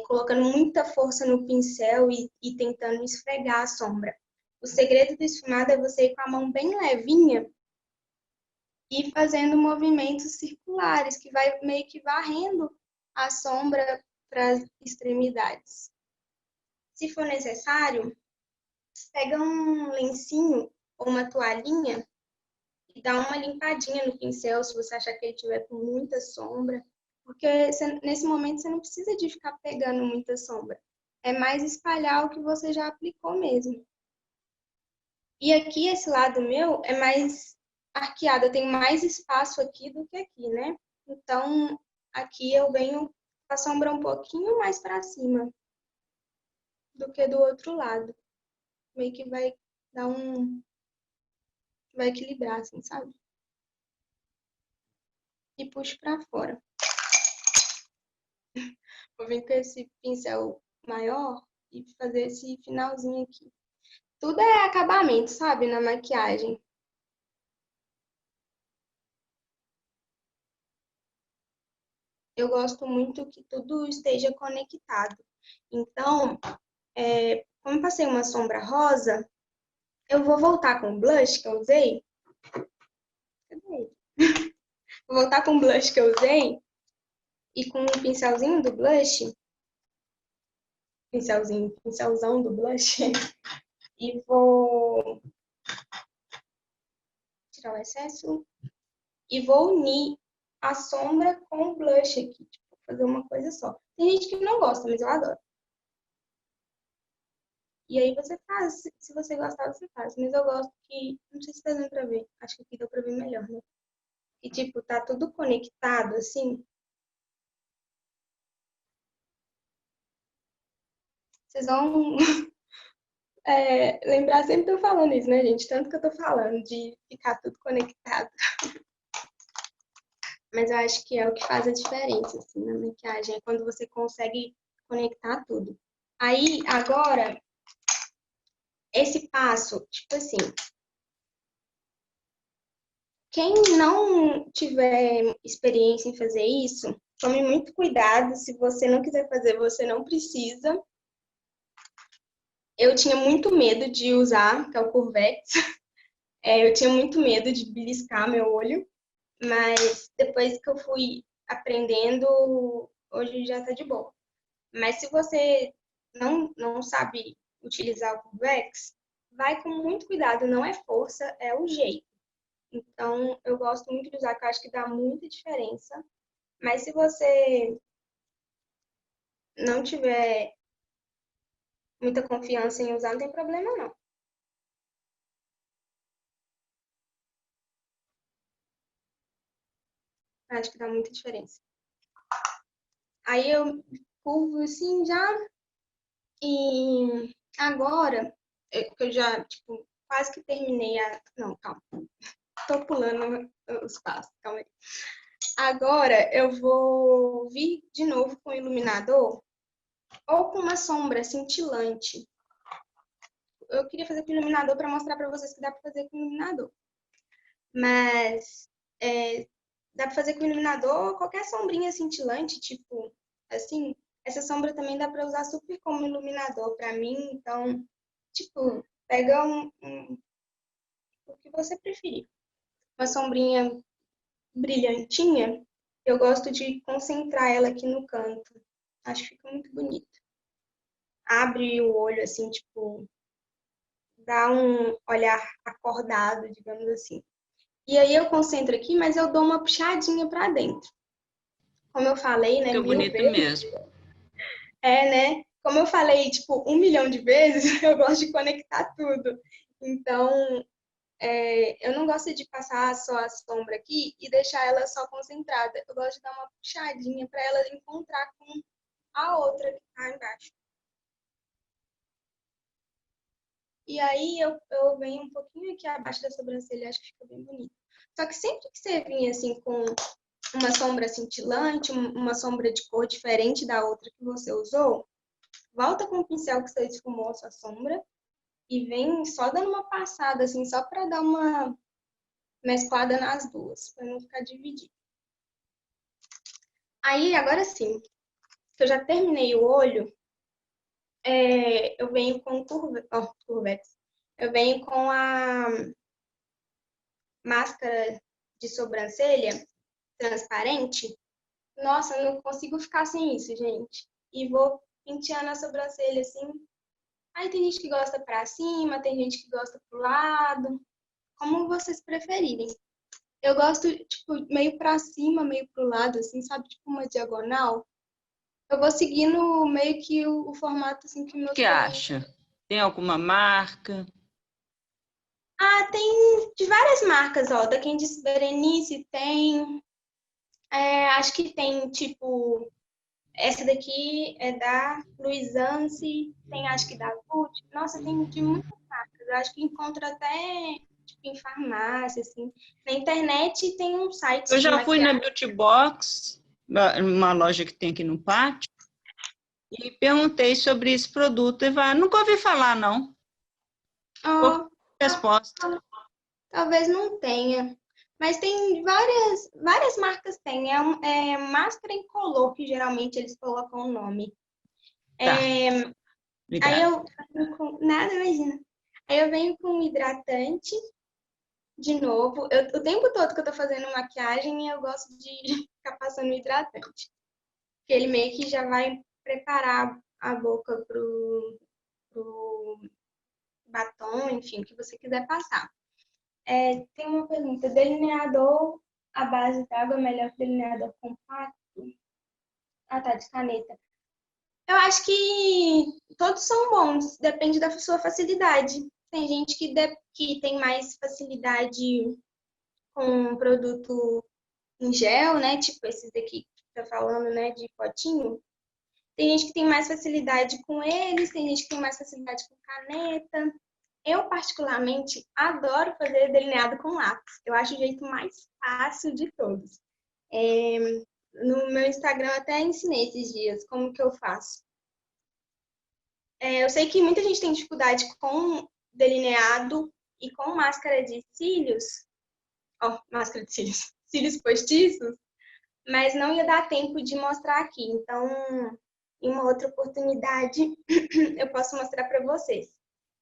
colocando muita força no pincel e tentando esfregar a sombra. O segredo do esfumado é você ir com a mão bem levinha e fazendo movimentos circulares, que vai meio que varrendo a sombra para as extremidades. Se for necessário, pega um lencinho ou uma toalhinha e dá uma limpadinha no pincel se você achar que ele tiver com muita sombra, porque nesse momento você não precisa de ficar pegando muita sombra. É mais espalhar o que você já aplicou mesmo. E aqui, esse lado meu é mais arqueado, eu tenho mais espaço aqui do que aqui, né? Então, aqui eu venho com a sombra um pouquinho mais para cima do que do outro lado. Meio que vai dar vai equilibrar, assim, sabe? E puxo para fora. Vou vir com esse pincel maior e fazer esse finalzinho aqui. Tudo é acabamento, sabe? Na maquiagem. Eu gosto muito que tudo esteja conectado. Então, como eu passei uma sombra rosa, eu vou voltar com o blush que eu usei. Cadê ele? Vou voltar com o blush que eu usei e com o pincelzinho do blush, pincelzão do blush, e vou tirar o excesso e vou unir a sombra com o blush aqui, tipo, fazer uma coisa só. Tem gente que não gosta, mas eu adoro. E aí você faz, se você gostar, você faz. Mas eu gosto que, não sei se tá dando pra ver, acho que aqui deu pra ver melhor, né? E tipo, tá tudo conectado, assim. Vocês vão lembrar, sempre tô falando isso, né, gente? Tanto que eu tô falando de ficar tudo conectado. Mas eu acho que é o que faz a diferença, assim, na maquiagem. É quando você consegue conectar tudo. Aí, agora, esse passo, tipo assim, quem não tiver experiência em fazer isso, tome muito cuidado. Se você não quiser fazer, você não precisa. Eu tinha muito medo de usar, que é o Curvex. Eu tinha muito medo de beliscar meu olho, mas depois que eu fui aprendendo, hoje já tá de boa. Mas se você não sabe utilizar o Curvex, vai com muito cuidado, não é força, é o jeito. Então, eu gosto muito de usar, que eu acho que dá muita diferença. Mas se você não tiver muita confiança em usar, não tem problema não. Eu acho que dá muita diferença. Aí eu curvo assim já. E agora, eu já, tipo, quase que terminei a... Não, calma. Tô pulando os passos, calma aí. Agora eu vou vir de novo com o iluminador ou com uma sombra cintilante. Eu queria fazer com iluminador para mostrar para vocês que dá para fazer com iluminador. Mas dá para fazer com iluminador qualquer sombrinha cintilante, tipo, assim. Essa sombra também dá para usar super como iluminador para mim. Então, tipo, pega o que você preferir. Uma sombrinha brilhantinha, eu gosto de concentrar ela aqui no canto. Acho que fica muito bonito. Abre o olho, assim, tipo, dá um olhar acordado, digamos assim. E aí eu concentro aqui, mas eu dou uma puxadinha para dentro. Como eu falei, né, Fica bonito mesmo. Né? Como eu falei, tipo, 1 milhão de vezes, eu gosto de conectar tudo. Então, eu não gosto de passar só a sombra aqui e deixar ela só concentrada. Eu gosto de dar uma puxadinha para ela encontrar com a outra que tá embaixo. E aí eu venho um pouquinho aqui abaixo da sobrancelha, acho que fica bem bonito. Só que sempre que você vir assim com uma sombra cintilante, uma sombra de cor diferente da outra que você usou, volta com o pincel que você esfumou a sua sombra e vem só dando uma passada, assim, só para dar uma mesclada nas duas, para não ficar dividido. Aí, agora sim, que eu já terminei o olho, eu venho com curvex. Eu venho com a máscara de sobrancelha transparente. Nossa, eu não consigo ficar sem isso, gente. E vou penteando a sobrancelha assim. Aí tem gente que gosta pra cima, tem gente que gosta pro lado. Como vocês preferirem. Eu gosto, tipo, meio pra cima, meio pro lado, assim, sabe? Tipo uma diagonal. Eu vou seguindo meio que o formato, assim, que O meus que acha? Tem alguma marca? Ah, tem de várias marcas, ó. Da quem disse Berenice tem. Acho que tem, tipo, essa daqui é da Luizance, tem acho que da Vult. Nossa, tem de muitas marcas. Eu acho que encontra até tipo, em farmácia, assim. Na internet tem uns sites Eu de já fui na maquiagem. Beauty Box, uma loja que tem aqui no pátio, e perguntei sobre esse produto. E vai, nunca ouvi falar, não. Ó, Resposta. talvez não tenha. Mas tem várias marcas tem. É máscara incolor que geralmente eles colocam o nome. Tá. Aí Obrigada. eu venho com. Nada, imagina. Aí eu venho com um hidratante, de novo. O tempo todo que eu tô fazendo maquiagem, eu gosto de ficar passando hidratante. Porque ele meio que já vai preparar a boca pro batom, enfim, o que você quiser passar. Tem uma pergunta. Delineador à base d'água é melhor que delineador compacto? Ah, tá, de caneta. Eu acho que todos são bons, depende da sua facilidade. Tem gente que tem mais facilidade com produto em gel, né? Tipo esses daqui que tá falando, né? De potinho. Tem gente que tem mais facilidade com eles, tem gente que tem mais facilidade com caneta. Eu, particularmente, adoro fazer delineado com lápis. Eu acho o jeito mais fácil de todos. No meu Instagram eu até ensinei esses dias como que eu faço. Eu sei que muita gente tem dificuldade com delineado e com máscara de cílios. Máscara de cílios. Cílios postiços. Mas não ia dar tempo de mostrar aqui. Então, em uma outra oportunidade, eu posso mostrar para vocês.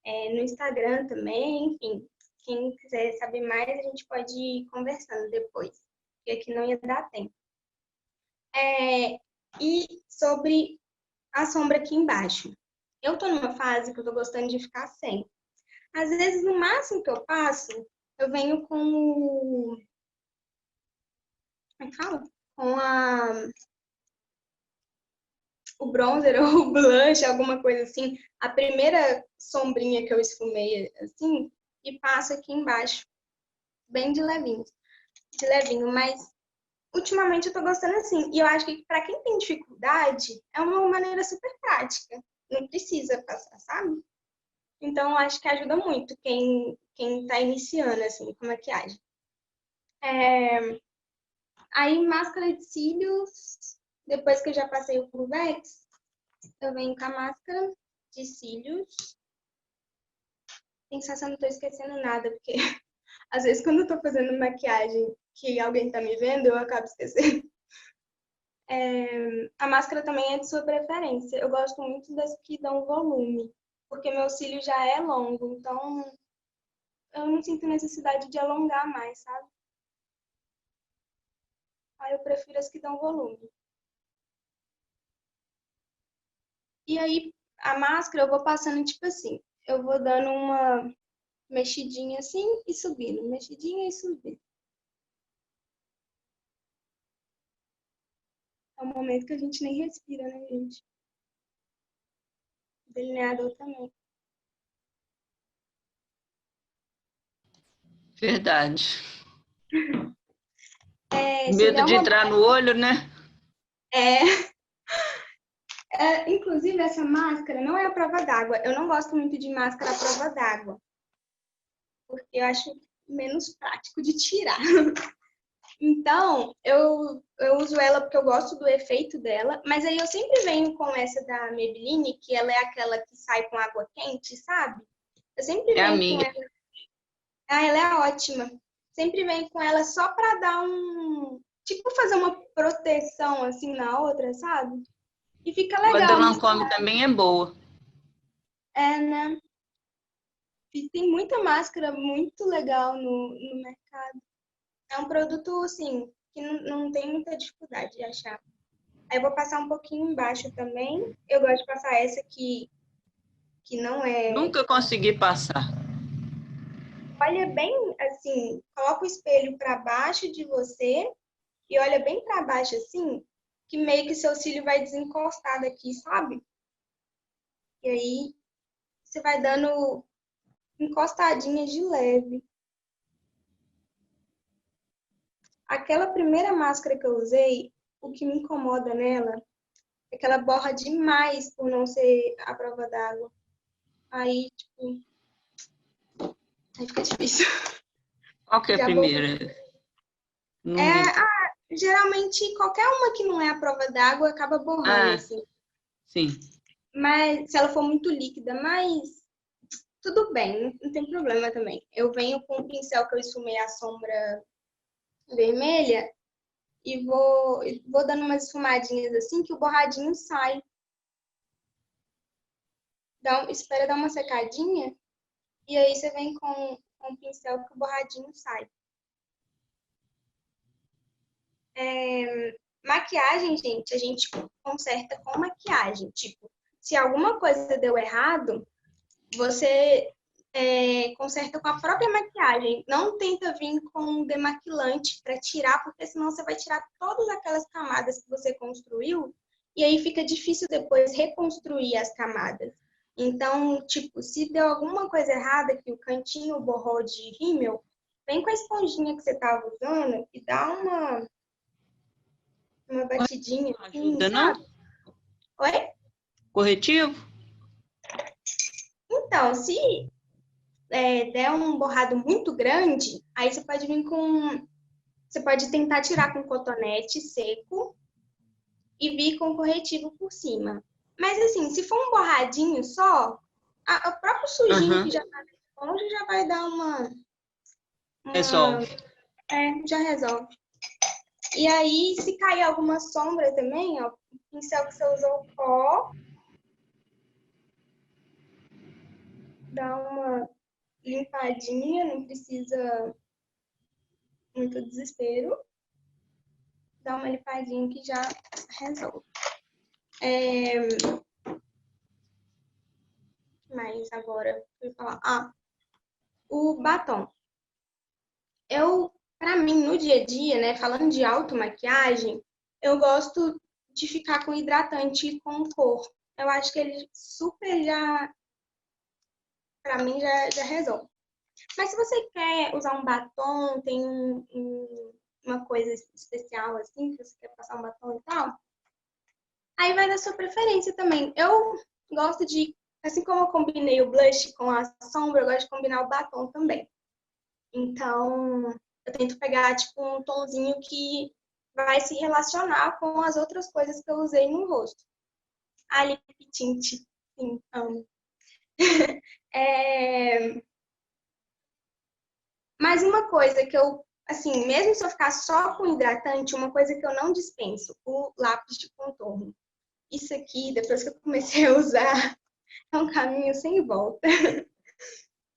No Instagram também, enfim. Quem quiser saber mais, a gente pode ir conversando depois. Porque aqui não ia dar tempo. E sobre a sombra aqui embaixo. Eu tô numa fase que eu tô gostando de ficar sem. Às vezes, no máximo que eu passo, eu venho com o... Como é que fala? Com o bronzer ou o blush, alguma coisa assim. A primeira sombrinha que eu esfumei, assim, e passo aqui embaixo. Bem de levinho. De levinho, mas ultimamente eu tô gostando assim. E eu acho que pra quem tem dificuldade, é uma maneira super prática. Não precisa passar, sabe? Então, eu acho que ajuda muito quem tá iniciando, assim, com maquiagem. Aí, máscara de cílios, depois que eu já passei o Curvex, eu venho com a máscara de cílios. Tem sensação que não tô esquecendo nada, porque às vezes quando eu tô fazendo maquiagem que alguém tá me vendo, eu acabo esquecendo. A máscara também é de sua preferência. Eu gosto muito das que dão volume, porque meu cílio já é longo, então eu não sinto necessidade de alongar mais, sabe? Aí eu prefiro as que dão volume. E aí, a máscara eu vou passando tipo assim. Eu vou dando uma mexidinha assim e subindo. Mexidinha e subindo. É um momento que a gente nem respira, né, gente? Delineador também. Verdade. Se Medo der de uma... entrar no olho, né? Inclusive, essa máscara não é a prova d'água. Eu não gosto muito de máscara à prova d'água. Porque eu acho menos prático de tirar. Então, eu uso ela porque eu gosto do efeito dela, mas aí eu sempre venho com essa da Maybelline, que ela é aquela que sai com água quente, sabe? Eu sempre É a venho com minha. ela. Ah, ela é ótima. Sempre venho com ela só pra dar tipo, fazer uma proteção assim na outra, sabe? E fica A da legal Lancôme misturar. também é boa. É, né? E tem muita máscara muito legal no mercado. É um produto, assim, que não tem muita dificuldade de achar. Aí eu vou passar um pouquinho embaixo também. Eu gosto de passar essa que não é... Nunca consegui passar. Olha bem, assim, coloca o espelho para baixo de você e olha bem para baixo, assim, que meio que seu cílio vai desencostar daqui, sabe? E aí você vai dando encostadinhas de leve. Aquela primeira máscara que eu usei, o que me incomoda nela é que ela borra demais por não ser à prova d'água. Aí, tipo, aí fica difícil. Qual que é a Já borrou. primeira? Não vi. Geralmente, qualquer uma que não é à prova d'água acaba borrando, Ah, assim. sim. Mas se ela for muito líquida, mas tudo bem, não tem problema também. Eu venho com um pincel que eu esfumei a sombra vermelha e vou dando umas esfumadinhas assim que o borradinho sai. Espera dar uma secadinha e aí você vem com o pincel que o borradinho sai. Maquiagem, gente, a gente conserta com maquiagem. Tipo, se alguma coisa deu errado, você conserta com a própria maquiagem. Não tenta vir com um demaquilante para tirar, porque senão você vai tirar todas aquelas camadas que você construiu e aí fica difícil depois reconstruir as camadas. Então, tipo, se deu alguma coisa errada, que o cantinho borrou de rímel, vem com a esponjinha que você estava usando e dá uma batidinha, Não assim, ajuda, não? sabe? Oi? Corretivo? Então, se der um borrado muito grande, aí você pode vir com... Você pode tentar tirar com cotonete seco e vir com corretivo por cima. Mas assim, se for um borradinho só, o próprio sujinho que já tá na esponja já vai dar Resolve. já resolve. E aí, se cair alguma sombra também, ó, o pincel que você usou pó, dá uma limpadinha, não precisa muito desespero. Dá uma limpadinha que já resolve. Mas agora, eu vou falar. O batom. Pra mim, no dia a dia, né, falando de automaquiagem, eu gosto de ficar com hidratante com cor. Eu acho que ele super pra mim, já resolve. Mas se você quer usar um batom, tem uma coisa especial assim, que você quer passar um batom e tal, aí vai da sua preferência também. Eu gosto de, assim como eu combinei o blush com a sombra, eu gosto de combinar o batom também. Então, eu tento pegar, tipo, um tonzinho que vai se relacionar com as outras coisas que eu usei no rosto. A lip tint, sim, amo. Mas uma coisa que eu, assim, mesmo se eu ficar só com hidratante, uma coisa que eu não dispenso, o lápis de contorno. Isso aqui, depois que eu comecei a usar, é um caminho sem volta.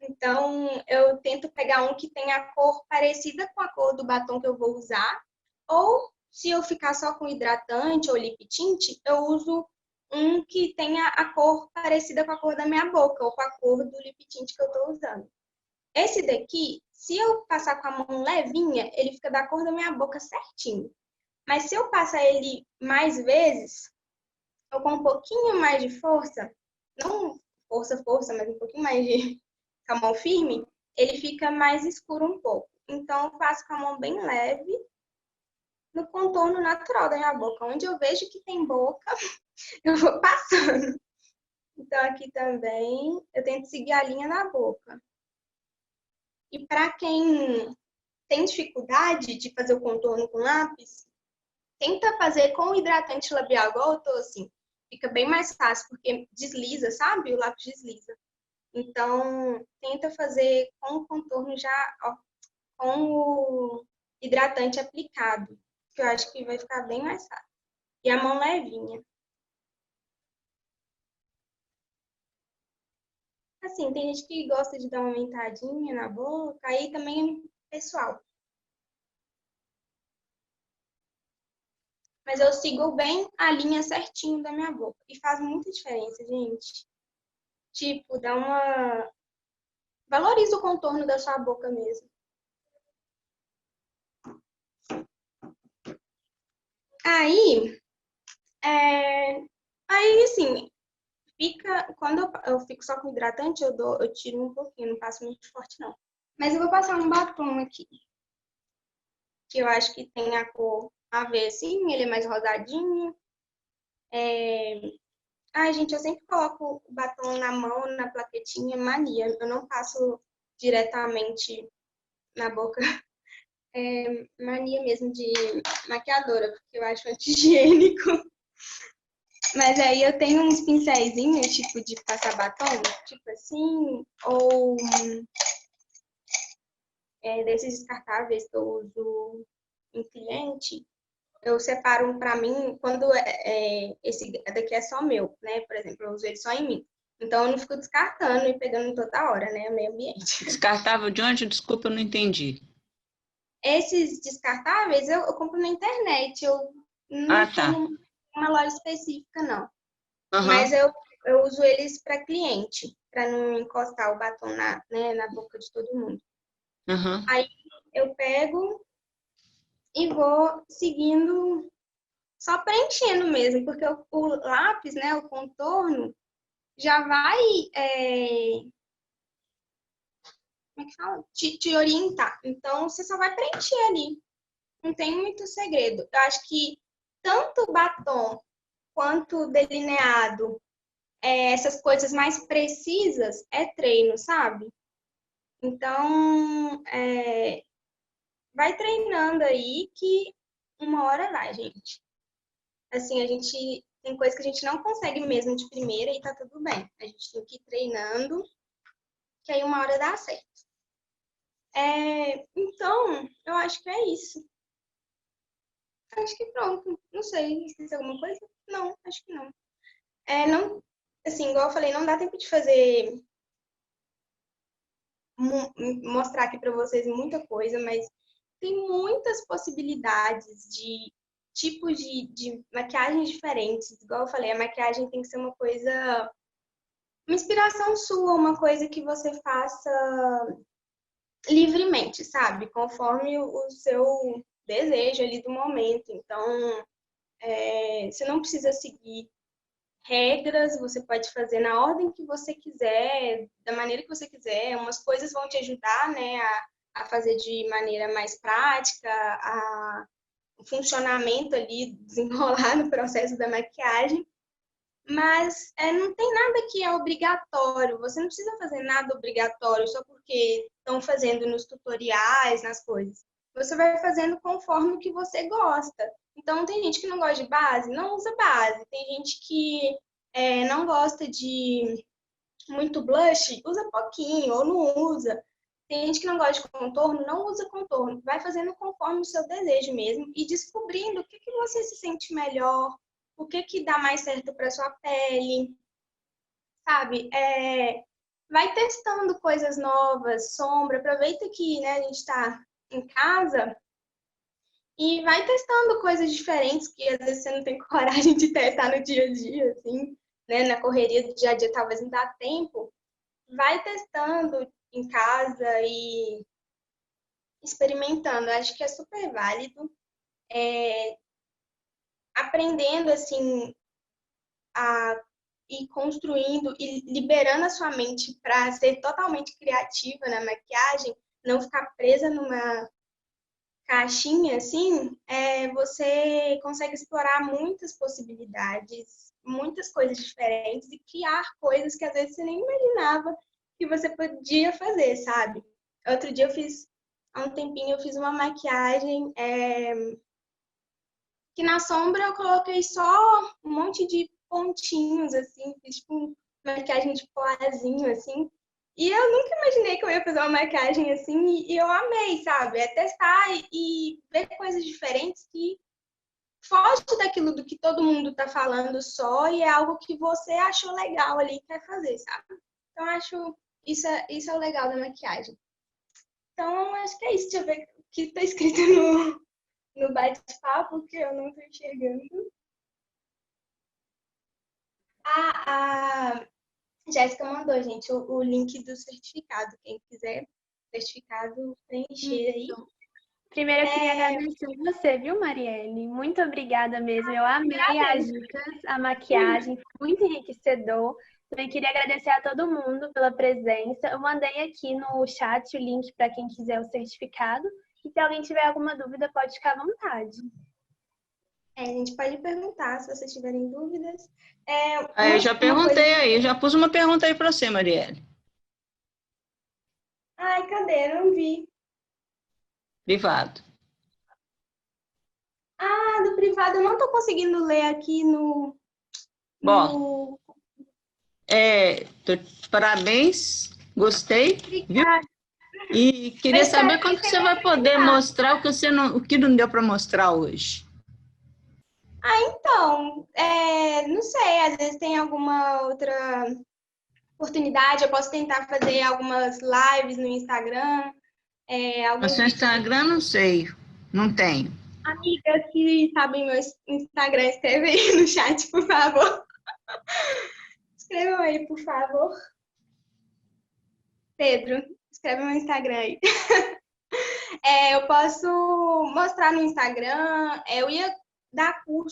Então, eu tento pegar um que tenha a cor parecida com a cor do batom que eu vou usar. Ou, se eu ficar só com hidratante ou lip tint, eu uso um que tenha a cor parecida com a cor da minha boca, ou com a cor do lip tint que eu tô usando. Esse daqui, se eu passar com a mão levinha, ele fica da cor da minha boca certinho. Mas se eu passar ele mais vezes, ou com um pouquinho mais de força, não força, mas um pouquinho mais de com a mão firme, ele fica mais escuro um pouco. Então, eu faço com a mão bem leve, no contorno natural da minha boca. Onde eu vejo que tem boca, eu vou passando. Então, aqui também, eu tento seguir a linha na boca. E para quem tem dificuldade de fazer o contorno com lápis, tenta fazer com hidratante labial, igual eu tô assim. Fica bem mais fácil, porque desliza, sabe? O lápis desliza. Então, tenta fazer com o contorno já, ó, com o hidratante aplicado, que eu acho que vai ficar bem mais fácil. E a mão levinha. Assim, tem gente que gosta de dar uma aumentadinha na boca, aí também é pessoal. Mas eu sigo bem a linha certinho da minha boca. E faz muita diferença, gente. Tipo, dá uma... Valoriza o contorno da sua boca mesmo. Aí, assim, quando eu fico só com hidratante, eu tiro um pouquinho, não passo muito forte, não. Mas eu vou passar um batom aqui, que eu acho que tem a cor a ver, assim, ele é mais rosadinho. Ai, gente, eu sempre coloco o batom na mão, na plaquetinha, mania. Eu não passo diretamente na boca. É mania mesmo de maquiadora, porque eu acho anti-higiênico. Mas aí eu tenho uns pincéisinhos, tipo, de passar batom, tipo assim, ou desses descartáveis que eu uso em cliente, eu separo um pra mim quando esse daqui é só meu, né? Por exemplo, eu uso ele só em mim. Então eu não fico descartando e pegando toda hora, né? O meio ambiente. Descartável de onde? Desculpa, eu não entendi. Esses descartáveis eu compro na internet. Eu não Tá. tenho uma loja específica, não. Uhum. Mas eu uso eles para cliente, para não encostar o batom na boca de todo mundo. Uhum. Aí eu pego e vou seguindo, só preenchendo mesmo, porque o lápis, né, o contorno, já vai, como é que fala? Te orientar. Então, você só vai preencher ali. Não tem muito segredo. Eu acho que tanto batom quanto delineado, essas coisas mais precisas, é treino, sabe? Então, vai treinando aí que uma hora vai, gente. Assim, a gente tem coisa que a gente não consegue mesmo de primeira e tá tudo bem. A gente tem que ir treinando, que aí uma hora dá certo. Então, eu acho que é isso. Acho que pronto. Não sei, esqueci alguma coisa? Não, acho que não. Não, assim, igual eu falei, não dá tempo de fazer, mostrar aqui para vocês muita coisa, mas tem muitas possibilidades de tipos de maquiagens diferentes. Igual eu falei, a maquiagem tem que ser uma coisa, uma inspiração sua, uma coisa que você faça livremente, sabe? Conforme o seu desejo ali do momento. Então, você não precisa seguir regras, você pode fazer na ordem que você quiser, da maneira que você quiser. Umas coisas vão te ajudar, né, a fazer de maneira mais prática, o funcionamento ali, desenrolar no processo da maquiagem. Mas não tem nada que é obrigatório. Você não precisa fazer nada obrigatório só porque estão fazendo nos tutoriais, nas coisas. Você vai fazendo conforme o que você gosta. Então, tem gente que não gosta de base, não usa base. Tem gente que não gosta de muito blush, usa pouquinho ou não usa. Tem gente que não gosta de contorno, não usa contorno. Vai fazendo conforme o seu desejo mesmo e descobrindo o que você se sente melhor, o que dá mais certo para sua pele, sabe? Vai testando coisas novas, sombra. Aproveita que, né, a gente está em casa e vai testando coisas diferentes que às vezes você não tem coragem de testar no dia a dia, assim, né? Na correria do dia a dia talvez não dá tempo. Vai testando em casa e experimentando. Acho que é super válido. Aprendendo, assim, a ir construindo e liberando a sua mente para ser totalmente criativa na maquiagem, não ficar presa numa caixinha, assim, você consegue explorar muitas possibilidades, muitas coisas diferentes e criar coisas que às vezes você nem imaginava que você podia fazer, sabe? Outro dia eu fiz há um tempinho eu fiz uma maquiagem que na sombra eu coloquei só um monte de pontinhos, assim, fiz tipo uma maquiagem de poazinho, assim. E eu nunca imaginei que eu ia fazer uma maquiagem assim, e eu amei, sabe? É testar e ver coisas diferentes que foge daquilo do que todo mundo tá falando só, e é algo que você achou legal ali e quer fazer, sabe? Então, acho isso é o legal da maquiagem. Então, acho que é isso. Deixa eu ver o que tá escrito no bate-papo, que eu não tô enxergando. A Jéssica mandou, gente, o link do certificado. Quem quiser certificado, preencher aí. Primeiro, eu queria agradecer você, viu, Marielle? Muito obrigada mesmo. Eu amei as dicas, a maquiagem, foi muito enriquecedor. Também queria agradecer a todo mundo pela presença. Eu mandei aqui no chat o link para quem quiser o certificado. E se alguém tiver alguma dúvida, pode ficar à vontade. A gente pode perguntar se vocês tiverem dúvidas. Eu já perguntei aí, já pus uma pergunta aí para você, Marielle. Ai, cadê? Eu não vi. Privado. Do privado, eu não tô conseguindo ler aqui no... Bom, parabéns, gostei, viu? E queria saber quando que você vai poder mostrar o que não deu para mostrar hoje. Então, não sei, às vezes tem alguma outra oportunidade, eu posso tentar fazer algumas lives no Instagram. No seu Instagram, não sei, não tenho. Amigas que sabem meu Instagram, escreve aí no chat, por favor. Escrevam aí, por favor. Pedro, escreve meu Instagram aí. Eu posso mostrar no Instagram. Eu ia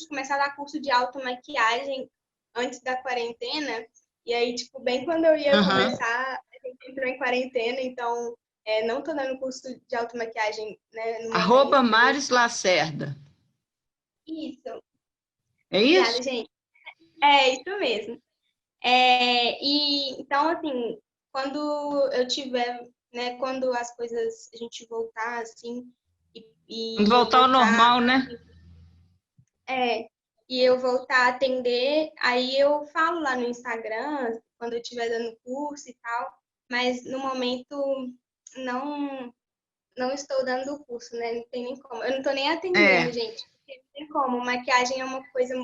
começar a dar curso de automaquiagem antes da quarentena. E aí, tipo, bem quando eu ia começar, a gente entrou em quarentena, então não tô dando curso de automaquiagem, né? @Maris Lacerda. Isso. É isso? Obrigada, gente. É isso mesmo. E então, assim, quando eu tiver, né, quando as coisas, a gente voltar, assim, e voltar ao normal, né? E eu voltar a atender, aí eu falo lá no Instagram, quando eu estiver dando curso e tal, mas no momento não estou dando o curso, né? Não tem nem como. Eu não estou nem atendendo, gente, porque não tem como. Maquiagem é uma coisa,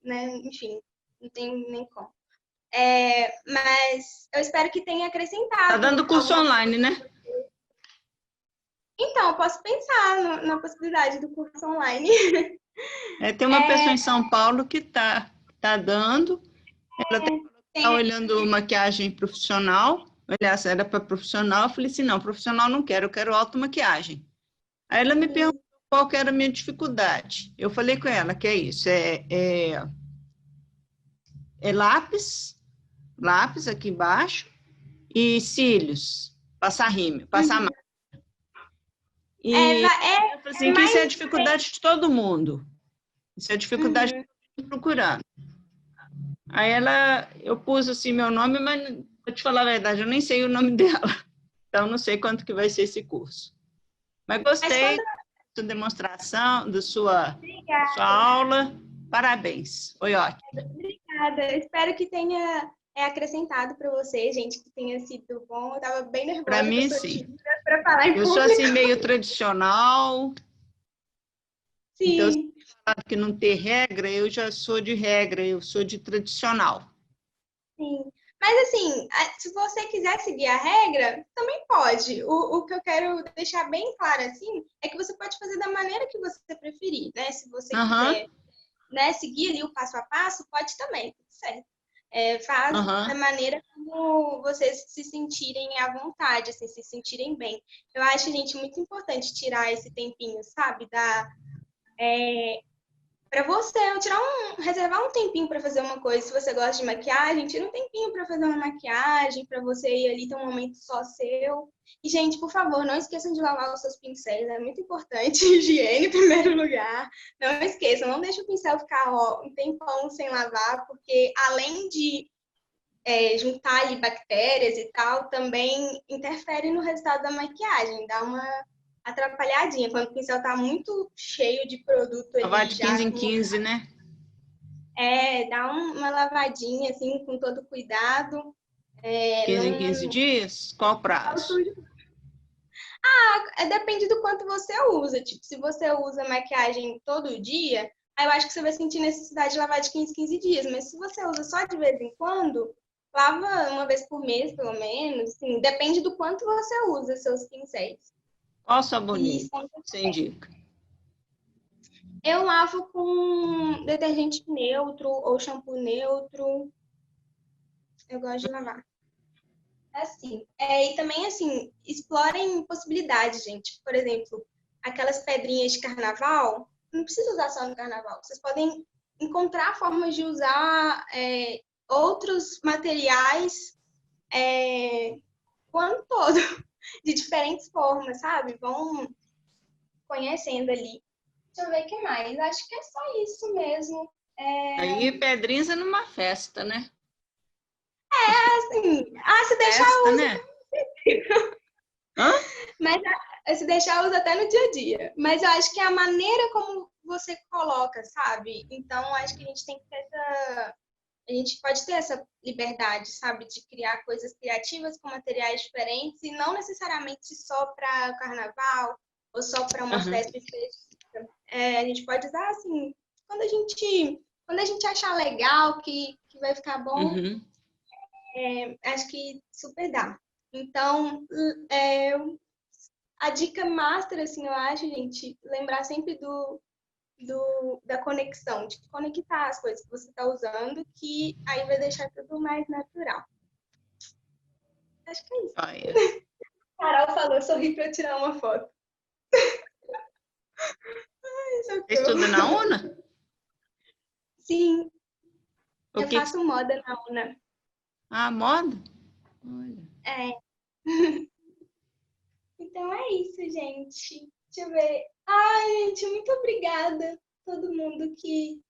né? Enfim, não tem nem como. Mas eu espero que tenha acrescentado. Tá dando curso online, né? Então, eu posso pensar na possibilidade do curso online. Tem uma pessoa em São Paulo que tá dando. Ela tá olhando maquiagem profissional. Aliás, era para profissional. Eu falei assim, não, profissional não quero, eu quero automaquiagem. Aí ela me perguntou qual que era a minha dificuldade. Eu falei com ela que é isso, lápis aqui embaixo e cílios, passar rímel, passar máquina. E eu falei assim, que isso é a dificuldade de todo mundo. Isso é a dificuldade que eu estou procurando. Aí eu pus assim meu nome, mas, vou te falar a verdade, eu nem sei o nome dela. Então, não sei quanto que vai ser esse curso. Mas gostei da sua demonstração, da sua aula. Parabéns, foi ótimo. Obrigada. Espero que tenha acrescentado para você, gente, que tenha sido bom. Eu estava bem nervosa. Para mim, sim. Para falar em público. Eu sou assim meio tradicional. Sim. Então, se falar que não ter regra, eu já sou de regra, eu sou de tradicional. Sim. Mas, assim, se você quiser seguir a regra, também pode. O que eu quero deixar bem claro, assim, é que você pode fazer da maneira que você preferir, né? Se você quiser, né, seguir ali o passo a passo, pode também, tudo certo. Faz da maneira como vocês se sentirem à vontade, assim, se sentirem bem. Eu acho, gente, muito importante tirar esse tempinho, sabe? Para você, reservar um tempinho para fazer uma coisa. Se você gosta de maquiagem, tira um tempinho para fazer uma maquiagem, para você ir ali ter um momento só seu. E, gente, por favor, não esqueçam de lavar os seus pincéis, é muito importante. Higiene em primeiro lugar. Não esqueçam, não deixe o pincel ficar um tempão sem lavar, porque além de juntar ali bactérias e tal, também interfere no resultado da maquiagem, dá uma atrapalhadinha. Quando o pincel tá muito cheio de produto Lavar ali de já. 15 em 15, né? Dá uma lavadinha, assim, com todo cuidado. 15 em 15 dias? Qual o prazo? Depende do quanto você usa. Tipo, se você usa maquiagem todo dia, aí eu acho que você vai sentir necessidade de lavar de 15 em 15 dias. Mas se você usa só de vez em quando, lava uma vez por mês, pelo menos. Assim, depende do quanto você usa seus pincéis. Qual E sabonete você indica? eu lavo com detergente neutro ou shampoo neutro. Eu gosto de lavar. Assim. E também, assim, explorem possibilidades, gente. Por exemplo, aquelas pedrinhas de carnaval, não precisa usar só no carnaval. Vocês podem encontrar formas de usar outros materiais o ano todo, de diferentes formas, sabe? Vão conhecendo ali. Deixa eu ver o que mais. Acho que é só isso mesmo. Aí, pedrinhas é numa festa, né? Assim, se deixar Festa, eu uso, né? Hã? mas se deixar eu uso até no dia a dia. Mas eu acho que é a maneira como você coloca, sabe? Então, acho que a gente tem que ter a gente pode ter essa liberdade, sabe, de criar coisas criativas com materiais diferentes e não necessariamente só para carnaval ou só para uma festa específica. A gente pode usar assim, quando a gente achar legal, que vai ficar bom, acho que super dá. Então, a dica master, assim, eu acho, gente, lembrar sempre da conexão, de conectar as coisas que você está usando, que aí vai deixar tudo mais natural. Acho que é isso. Olha. Carol falou, sorri para eu tirar uma foto. Você estuda na UNA? Sim, O eu que faço moda na UNA. Ah, moda? Olha. Então é isso, gente. Deixa eu ver. Ai, gente, muito obrigada a todo mundo que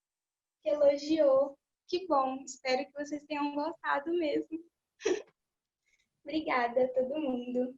elogiou. Que bom. Espero que vocês tenham gostado mesmo. Obrigada a todo mundo.